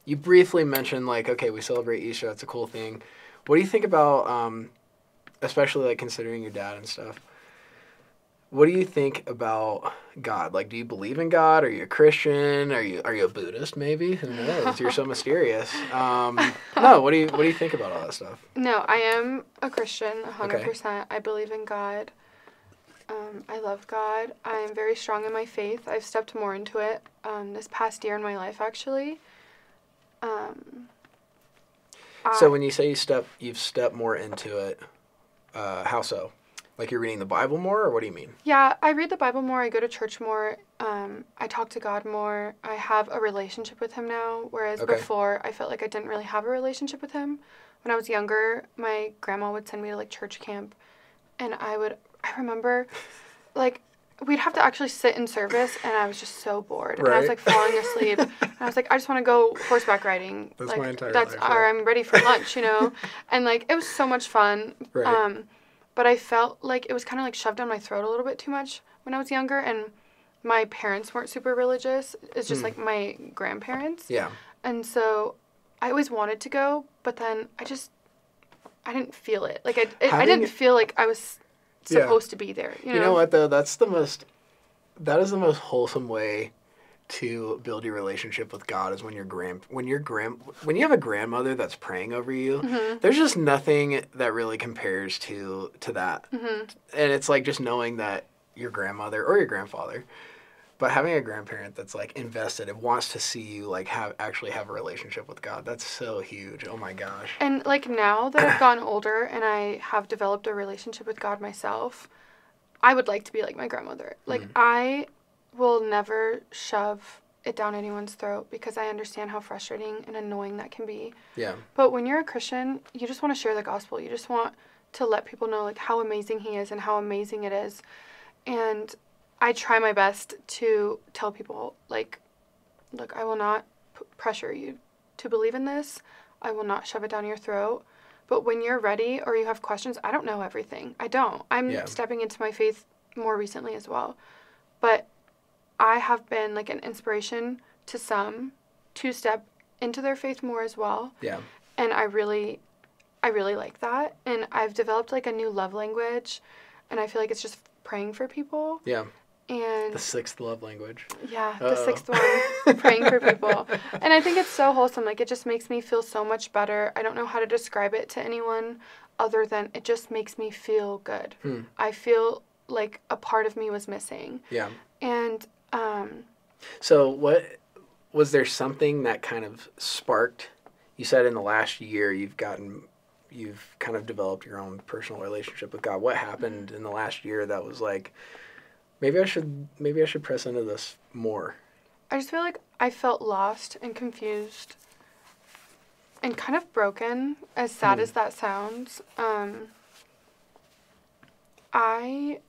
you briefly mentioned, like, okay, we celebrate Easter. That's a cool thing. What do you think about, especially, like, considering your dad and stuff, what do you think about God? Like, do you believe in God? Are you a Christian? Are you a Buddhist, maybe? Who knows? You're so mysterious. No, what do you think about all that stuff? No, I am a Christian, 100%. Okay. I believe in God. I love God. I am very strong in my faith. I've stepped more into it this past year in my life, actually. So when you say you've stepped more into it, how so? Like, you're reading the Bible more, or what do you mean? Yeah, I read the Bible more. I go to church more. I talk to God more. I have a relationship with him now, whereas before I felt like I didn't really have a relationship with him. When I was younger, my grandma would send me to, like, church camp, and I remember, like, we'd have to actually sit in service, and I was just so bored. And I was, like, falling asleep. And I was like, I just want to go horseback riding. That's like, my entire life. Or I'm ready for lunch, you know? And, like, it was so much fun. Right. But I felt like it was kind of, like, shoved down my throat a little bit too much when I was younger, and my parents weren't super religious. It's just, like, my grandparents. Yeah. And so I always wanted to go, but then I didn't feel it. Like, I didn't feel like I was supposed to be there. You know what, though? That is the most wholesome way to build your relationship with God is when you have a grandmother that's praying over you. There's just nothing that really compares to that. And it's like just knowing that your grandmother or your grandfather, but having a grandparent that's, like, invested and wants to see you, like, actually have a relationship with God. That's so huge. Oh my gosh. And, like, now that I've gotten older and I have developed a relationship with God myself, I would like to be like my grandmother. Like, I will never shove it down anyone's throat because I understand how frustrating and annoying that can be. Yeah. But when you're a Christian, you just want to share the gospel. You just want to let people know, like, how amazing he is and how amazing it is. And I try my best to tell people, like, look, I will not pressure you to believe in this. I will not shove it down your throat. But when you're ready or you have questions, I don't know everything. I don't. I'm stepping into my faith more recently as well. But I have been, like, an inspiration to some to step into their faith more as well. Yeah. And I really like that. And I've developed, like, a new love language. And I feel like it's just praying for people. Yeah. And the sixth love language. Yeah, the sixth one, praying for people. And I think it's so wholesome. Like, it just makes me feel so much better. I don't know how to describe it to anyone other than it just makes me feel good. I feel like a part of me was missing. Yeah. And, so was there something that kind of sparked, you said in the last year you've kind of developed your own personal relationship with God. What happened in the last year that was like, maybe I should press into this more? I just feel like I felt lost and confused and kind of broken, as sad as that sounds. I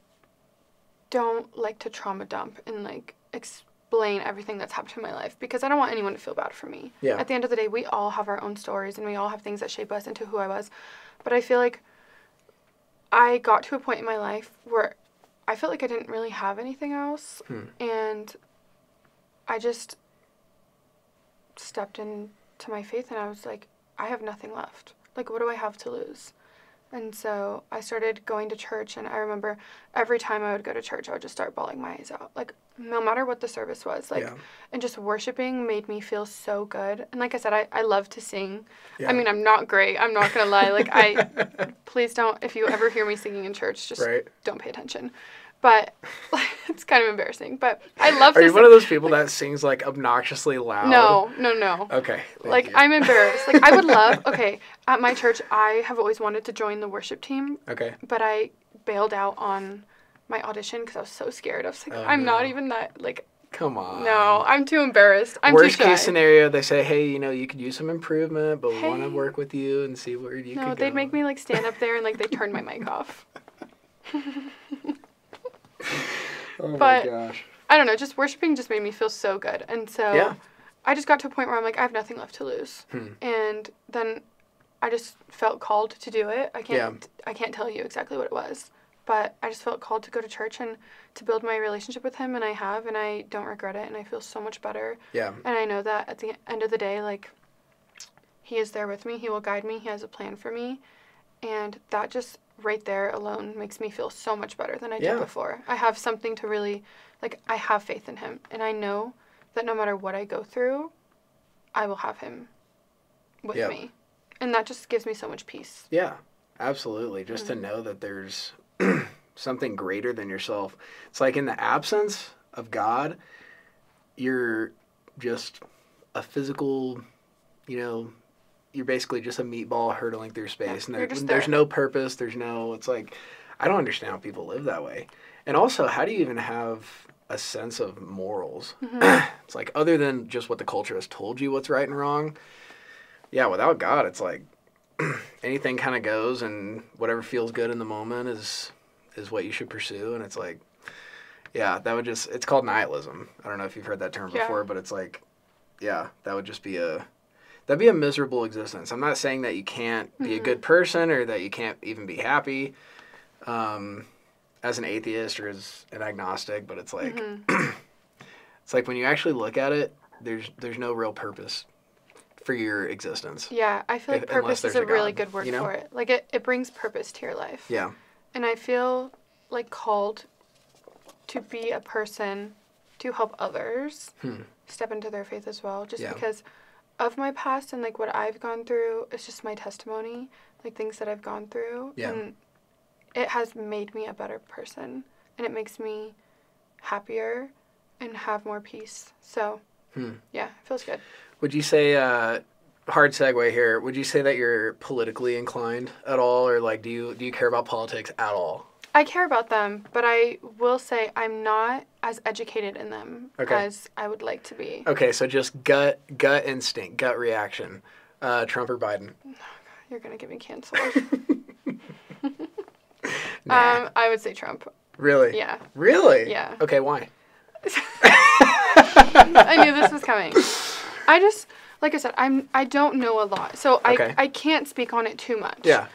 don't like to trauma dump and, like, explain everything that's happened in my life because I don't want anyone to feel bad for me. Yeah. At the end of the day, we all have our own stories and we all have things that shape us into who I was. But I feel like I got to a point in my life where I felt like I didn't really have anything else. And I just stepped into my faith and I was like, I have nothing left. Like, what do I have to lose? And so I started going to church, and I remember every time I would go to church, I would just start bawling my eyes out. Like, no matter what the service was. Like, and just worshiping made me feel so good. And like I said, I love to sing. Yeah. I mean, I'm not great. I'm not going to lie. Like, please don't, if you ever hear me singing in church, just don't pay attention. But it's kind of embarrassing. But I love to sing. Are you one of those people that sings, like, obnoxiously loud? No. Okay. Like, I'm embarrassed. Like, I would love, at my church, I have always wanted to join the worship team. Okay. But I bailed out on my audition because I was so scared. I was like, I'm not even that, like... Come on. No, I'm too embarrassed. I'm Worst too shy. Case scenario, they say, hey, you could use some improvement, but we want to work with you and see where you can go. No, they'd make me, like, stand up there and, like, they turn my mic off. Oh my gosh. I don't know, just worshiping just made me feel so good. And so I just got to a point where I'm like, I have nothing left to lose. And then I just felt called to do it. I can't tell you exactly what it was, but I just felt called to go to church and to build my relationship with him, and I don't regret it, and I feel so much better. Yeah. And I know that at the end of the day, like, he is there with me. He will guide me. He has a plan for me. And that just right there alone makes me feel so much better than I did before. I have something to really, like, I have faith in him. And I know that no matter what I go through, I will have him with me. And that just gives me so much peace. Yeah, absolutely. Just to know that there's something greater than yourself. It's like in the absence of God, you're just a physical, you're basically just a meatball hurtling through space. And there's no purpose. It's like, I don't understand how people live that way. And also, how do you even have a sense of morals? It's like, other than just what the culture has told you what's right and wrong. Yeah, without God, it's like anything kind of goes, and whatever feels good in the moment is what you should pursue. And it's like, yeah, it's called nihilism. I don't know if you've heard that term before, but it's like, yeah, that would just be that'd be a miserable existence. I'm not saying that you can't be a good person or that you can't even be happy as an atheist or as an agnostic, but it's like, it's like when you actually look at it, there's no real purpose for your existence. Yeah, I feel like purpose is a really good word for it. Like, it brings purpose to your life. Yeah. And I feel, like, called to be a person to help others step into their faith as well, just because of my past and, like, what I've gone through. It's just my testimony, like, things that I've gone through. Yeah. And it has made me a better person, and it makes me happier and have more peace. So, yeah, it feels good. Would you say, hard segue here, would you say that you're politically inclined at all, or, like, do you care about politics at all? I care about them, but I will say I'm not as educated in them as I would like to be. Okay, so just gut instinct, gut reaction. Trump or Biden? Oh, God, you're going to get me canceled. Nah. I would say Trump. Really? Yeah. Really? Yeah. Okay, why? I knew this was coming. I just, like I said, I don't know a lot, so I can't speak on it too much. Yeah.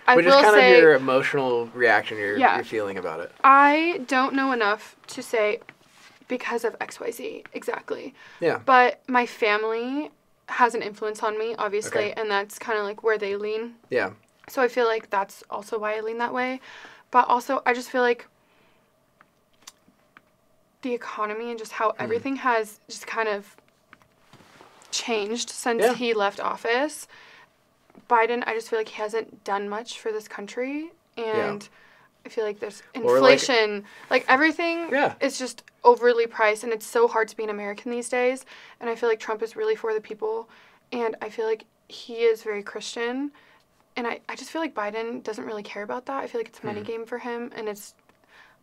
But just kind of your emotional reaction, your feeling about it. I don't know enough to say because of XYZ exactly. Yeah. But my family has an influence on me, obviously, and that's kind of like where they lean. Yeah. So I feel like that's also why I lean that way. But also, I just feel like the economy and just how everything has just kind of changed since he left office. Biden, I just feel like he hasn't done much for this country, and I feel like there's inflation, like everything is just overly priced, and it's so hard to be an American these days, and I feel like Trump is really for the people, and I feel like he is very Christian, and I just feel like Biden doesn't really care about that. I feel like it's a money game for him, and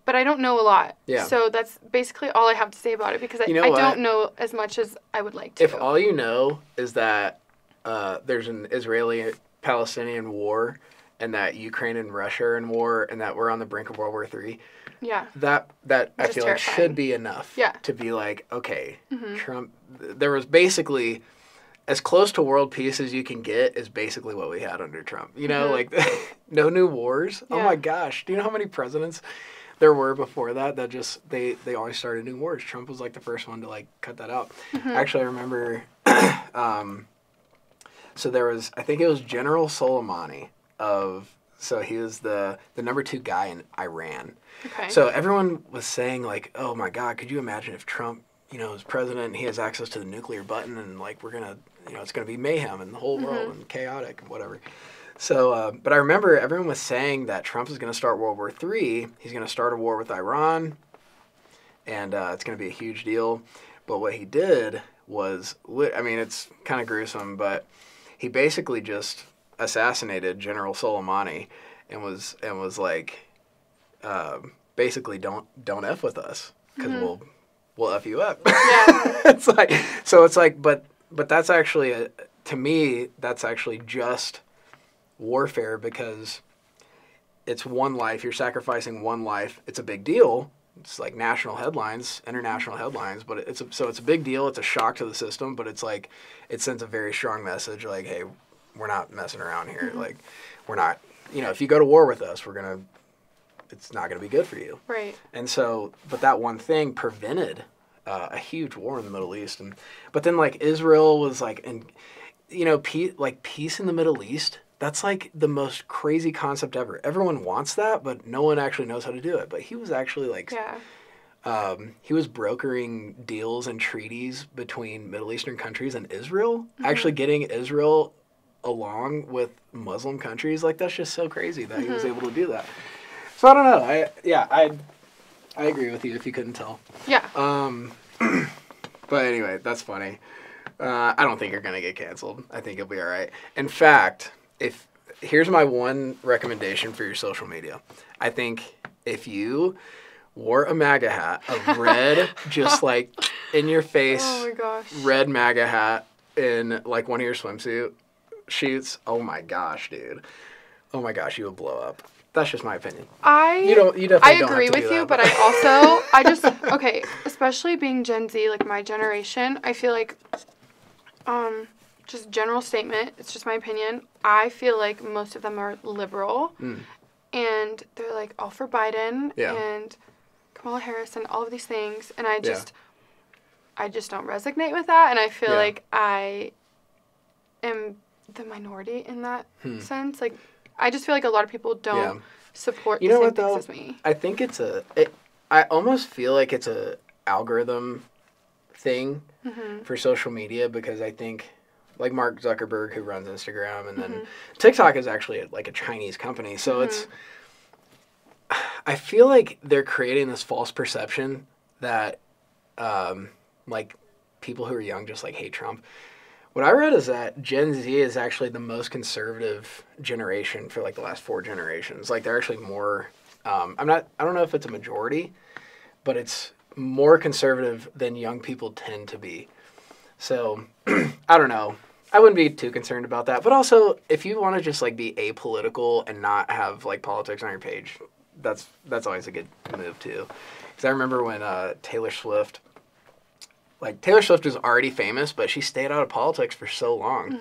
but I don't know a lot, so that's basically all I have to say about it, because I don't know as much as I would like to. If all you know is that there's an Israeli-Palestinian war, and that Ukraine and Russia are in war, and that we're on the brink of World War III. Yeah. That I feel like should be enough to be like, okay, Trump, there was basically as close to world peace as you can get is basically what we had under Trump. Like, no new wars. Yeah. Oh my gosh. Do you know how many presidents there were before that just they always started new wars. Trump was like the first one to like cut that out. Actually, I remember. So there was, I think it was General Soleimani so he was the number 2 guy in Iran. Okay. So everyone was saying like, oh my God, could you imagine if Trump, is president and he has access to the nuclear button and like we're gonna, it's gonna be mayhem in the whole world and chaotic and whatever. So, but I remember everyone was saying that Trump is gonna start World War III. He's gonna start a war with Iran, and it's gonna be a huge deal. But what he did was, it's kind of gruesome, but he basically just assassinated General Soleimani and was like, basically don't F with us because we'll F you up. Yeah. It's like, but that's actually to me, that's actually just warfare because it's one life. You're sacrificing one life. It's a big deal. It's like national headlines, international headlines, but it's a big deal. It's a shock to the system, but it's like it sends a very strong message like, hey, we're not messing around here. Like we're not, if you go to war with us, it's not going to be good for you. Right. And so, but that one thing prevented a huge war in the Middle East. But then like Israel was like, and peace in the Middle East, that's like the most crazy concept ever. Everyone wants that, but no one actually knows how to do it. But he was actually like, he was brokering deals and treaties between Middle Eastern countries and Israel, actually getting Israel along with Muslim countries. Like, that's just so crazy that he was able to do that. So I don't know. I agree with you if you couldn't tell. Yeah. But anyway, that's funny. I don't think you're going to get canceled. I think you'll be all right. In fact, here's my one recommendation for your social media. I think if you wore a MAGA hat, a red, just like in your face, oh my gosh, red MAGA hat in like one of your swimsuit shoots, oh my gosh, dude. Oh my gosh, you would blow up. That's just my opinion. You definitely I agree with you, but okay, especially being Gen Z, like my generation, I feel like, just general statement, it's just my opinion, I feel like most of them are liberal, and they're like all for Biden, and Kamala Harris, and all of these things, and I just don't resonate with that, and I feel like I am the minority in that sense, like, I just feel like a lot of people don't support the same things as me. I think I almost feel like it's a algorithm thing for social media, because I think, like Mark Zuckerberg, who runs Instagram, and then TikTok is actually like a Chinese company, so I feel like they're creating this false perception that like people who are young just like hate Trump. What I read is that Gen Z is actually the most conservative generation for like the last 4 generations. Like they're actually more, I don't know if it's a majority, but it's more conservative than young people tend to be. So I don't know. I wouldn't be too concerned about that. But also, if you want to just like be apolitical and not have like politics on your page, that's always a good move too. Because I remember when Taylor Swift was already famous, but she stayed out of politics for so long.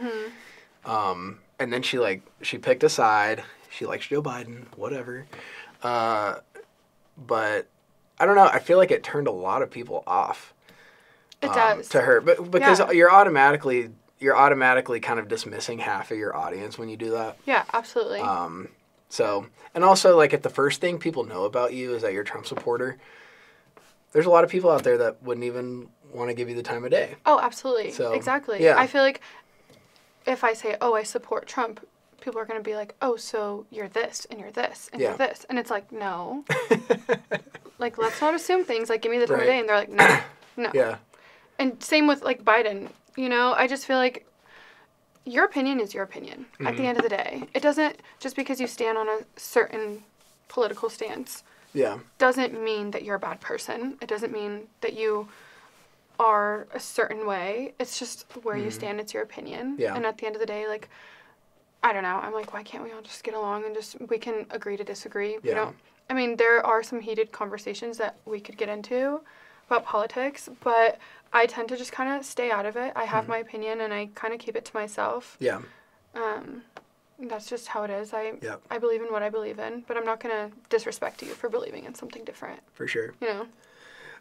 And then she picked a side. She likes Joe Biden, whatever. But I don't know. I feel like it turned a lot of people off. It does. To her, but because you're automatically kind of dismissing half of your audience when you do that. Yeah, absolutely. So, and also like if the first thing people know about you is that you're a Trump supporter, there's a lot of people out there that wouldn't even want to give you the time of day. Oh, absolutely. So, exactly. Yeah. I feel like if I say, oh, I support Trump, people are going to be like, oh, so you're this, and you're this, and you're this. And it's like, no. Like, let's not assume things. Like, give me the time of day. And they're like, no. No. Yeah. And same with, like, Biden. I just feel like your opinion is your opinion at the end of the day. It doesn't, just because you stand on a certain political stance, doesn't mean that you're a bad person. It doesn't mean that you are a certain way. It's just where you stand. It's your opinion. Yeah. And at the end of the day, like, I don't know. I'm like, why can't we all just get along and we can agree to disagree? Yeah. There are some heated conversations that we could get into about politics, but I tend to just kind of stay out of it. I have my opinion and I kind of keep it to myself. Yeah. that's just how it is. Yep. I believe in what I believe in, but I'm not going to disrespect you for believing in something different. For sure. You know?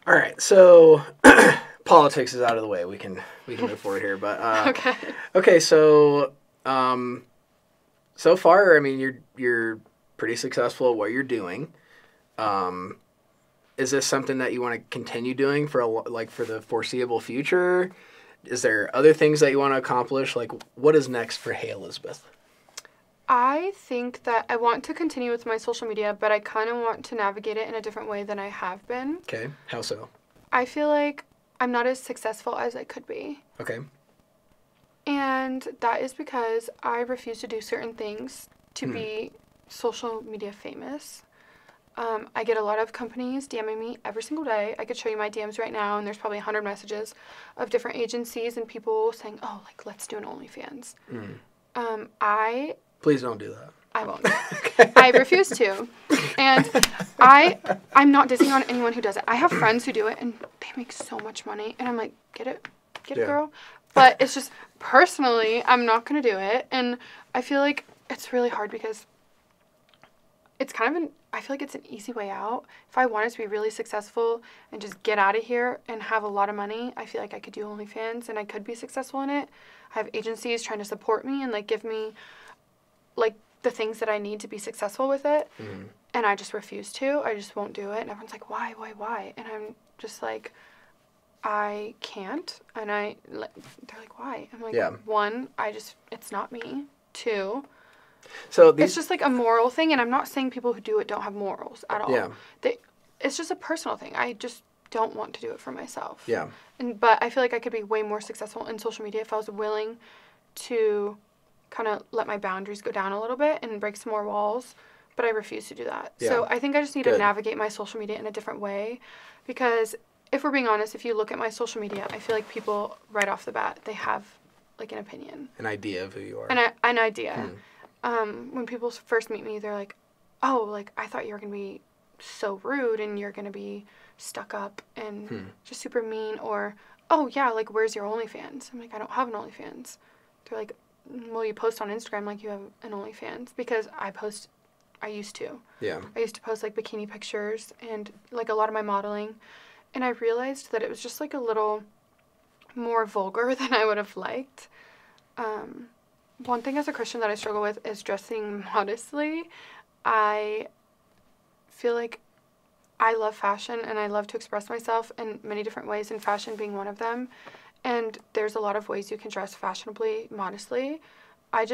All right. So politics is out of the way. We can move forward here. But okay. Okay. So so far, I mean, you're pretty successful at what you're doing. Is this something that you want to continue doing for for the foreseeable future? Is there other things that you want to accomplish? Like, what is next for Hey Elizabeth? I think that I want to continue with my social media, but I kind of want to navigate it in a different way than I have been. Okay. How so? I feel like I'm not as successful as I could be. Okay. And that is because I refuse to do certain things to be social media famous. I get a lot of companies DMing me every single day. I could show you my DMs right now, and there's probably 100 messages of different agencies and people saying, oh, like, let's do an OnlyFans. Please don't do that. I won't. I refuse to. And I'm not dissing on anyone who does it. I have friends who do it, and they make so much money. And I'm like, get it, girl. But it's just, personally, I'm not going to do it. And I feel like it's really hard because it's kind of I feel like it's an easy way out. If I wanted to be really successful and just get out of here and have a lot of money, I feel like I could do OnlyFans and I could be successful in it. I have agencies trying to support me and, like, give me, like, the things that I need to be successful with it. And I just refuse to. I just won't do it. And everyone's like, why? And I'm just like, I can't. And they're like, why? I'm like, one, it's not me. Two, so it's just like a moral thing, and I'm not saying people who do it don't have morals at all. Yeah. It's just a personal thing. I just don't want to do it for myself. Yeah. But I feel like I could be way more successful in social media if I was willing to kind of let my boundaries go down a little bit and break some more walls, but I refuse to do that. Yeah. So I think I just need to navigate my social media in a different way, because if we're being honest, if you look at my social media, I feel like people right off the bat, they have, like, an opinion. An idea of who you are. An idea. When people first meet me, they're like, oh, like, I thought you were going to be so rude and you're going to be stuck up and just super mean. Or, oh, yeah, like, where's your OnlyFans? I'm like, I don't have an OnlyFans. They're like, well, you post on Instagram like you have an OnlyFans. Because I used to. Yeah. I used to post, like, bikini pictures and, like, a lot of my modeling. And I realized that it was just, like, a little more vulgar than I would have liked. One thing as a Christian that I struggle with is dressing modestly. I feel like I love fashion and I love to express myself in many different ways, and fashion being one of them. And there's a lot of ways you can dress fashionably, modestly. I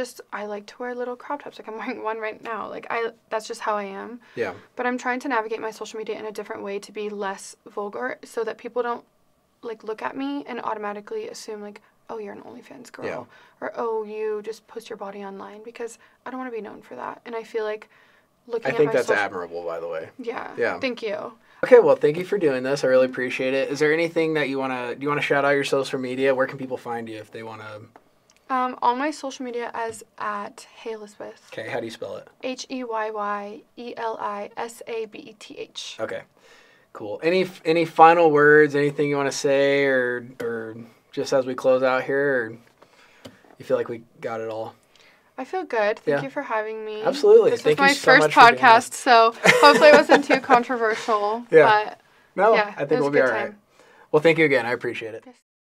like to wear little crop tops. Like, I'm wearing one right now. Like, that's just how I am. Yeah. But I'm trying to navigate my social media in a different way to be less vulgar, so that people don't, like, look at me and automatically assume, like, oh, you're an OnlyFans girl. Yeah. Or, oh, you just post your body online, because I don't want to be known for that. And I feel like I think that's admirable, by the way. Yeah. Yeah. Thank you. Okay, well, thank you for doing this. I really appreciate it. Is there anything that you want to shout out your social media? Where can people find you if they want to? All my social media is at Hey Elizabeth. Okay, how do you spell it? HeyElisabeth. Okay, cool. Any final words? Anything you want to say, or just as we close out here, or you feel like we got it all? I feel good. Thank you for having me. Absolutely. This was my first podcast, so hopefully it wasn't too controversial. Yeah. But, no, I think we'll be all right. Well, thank you again. I appreciate it.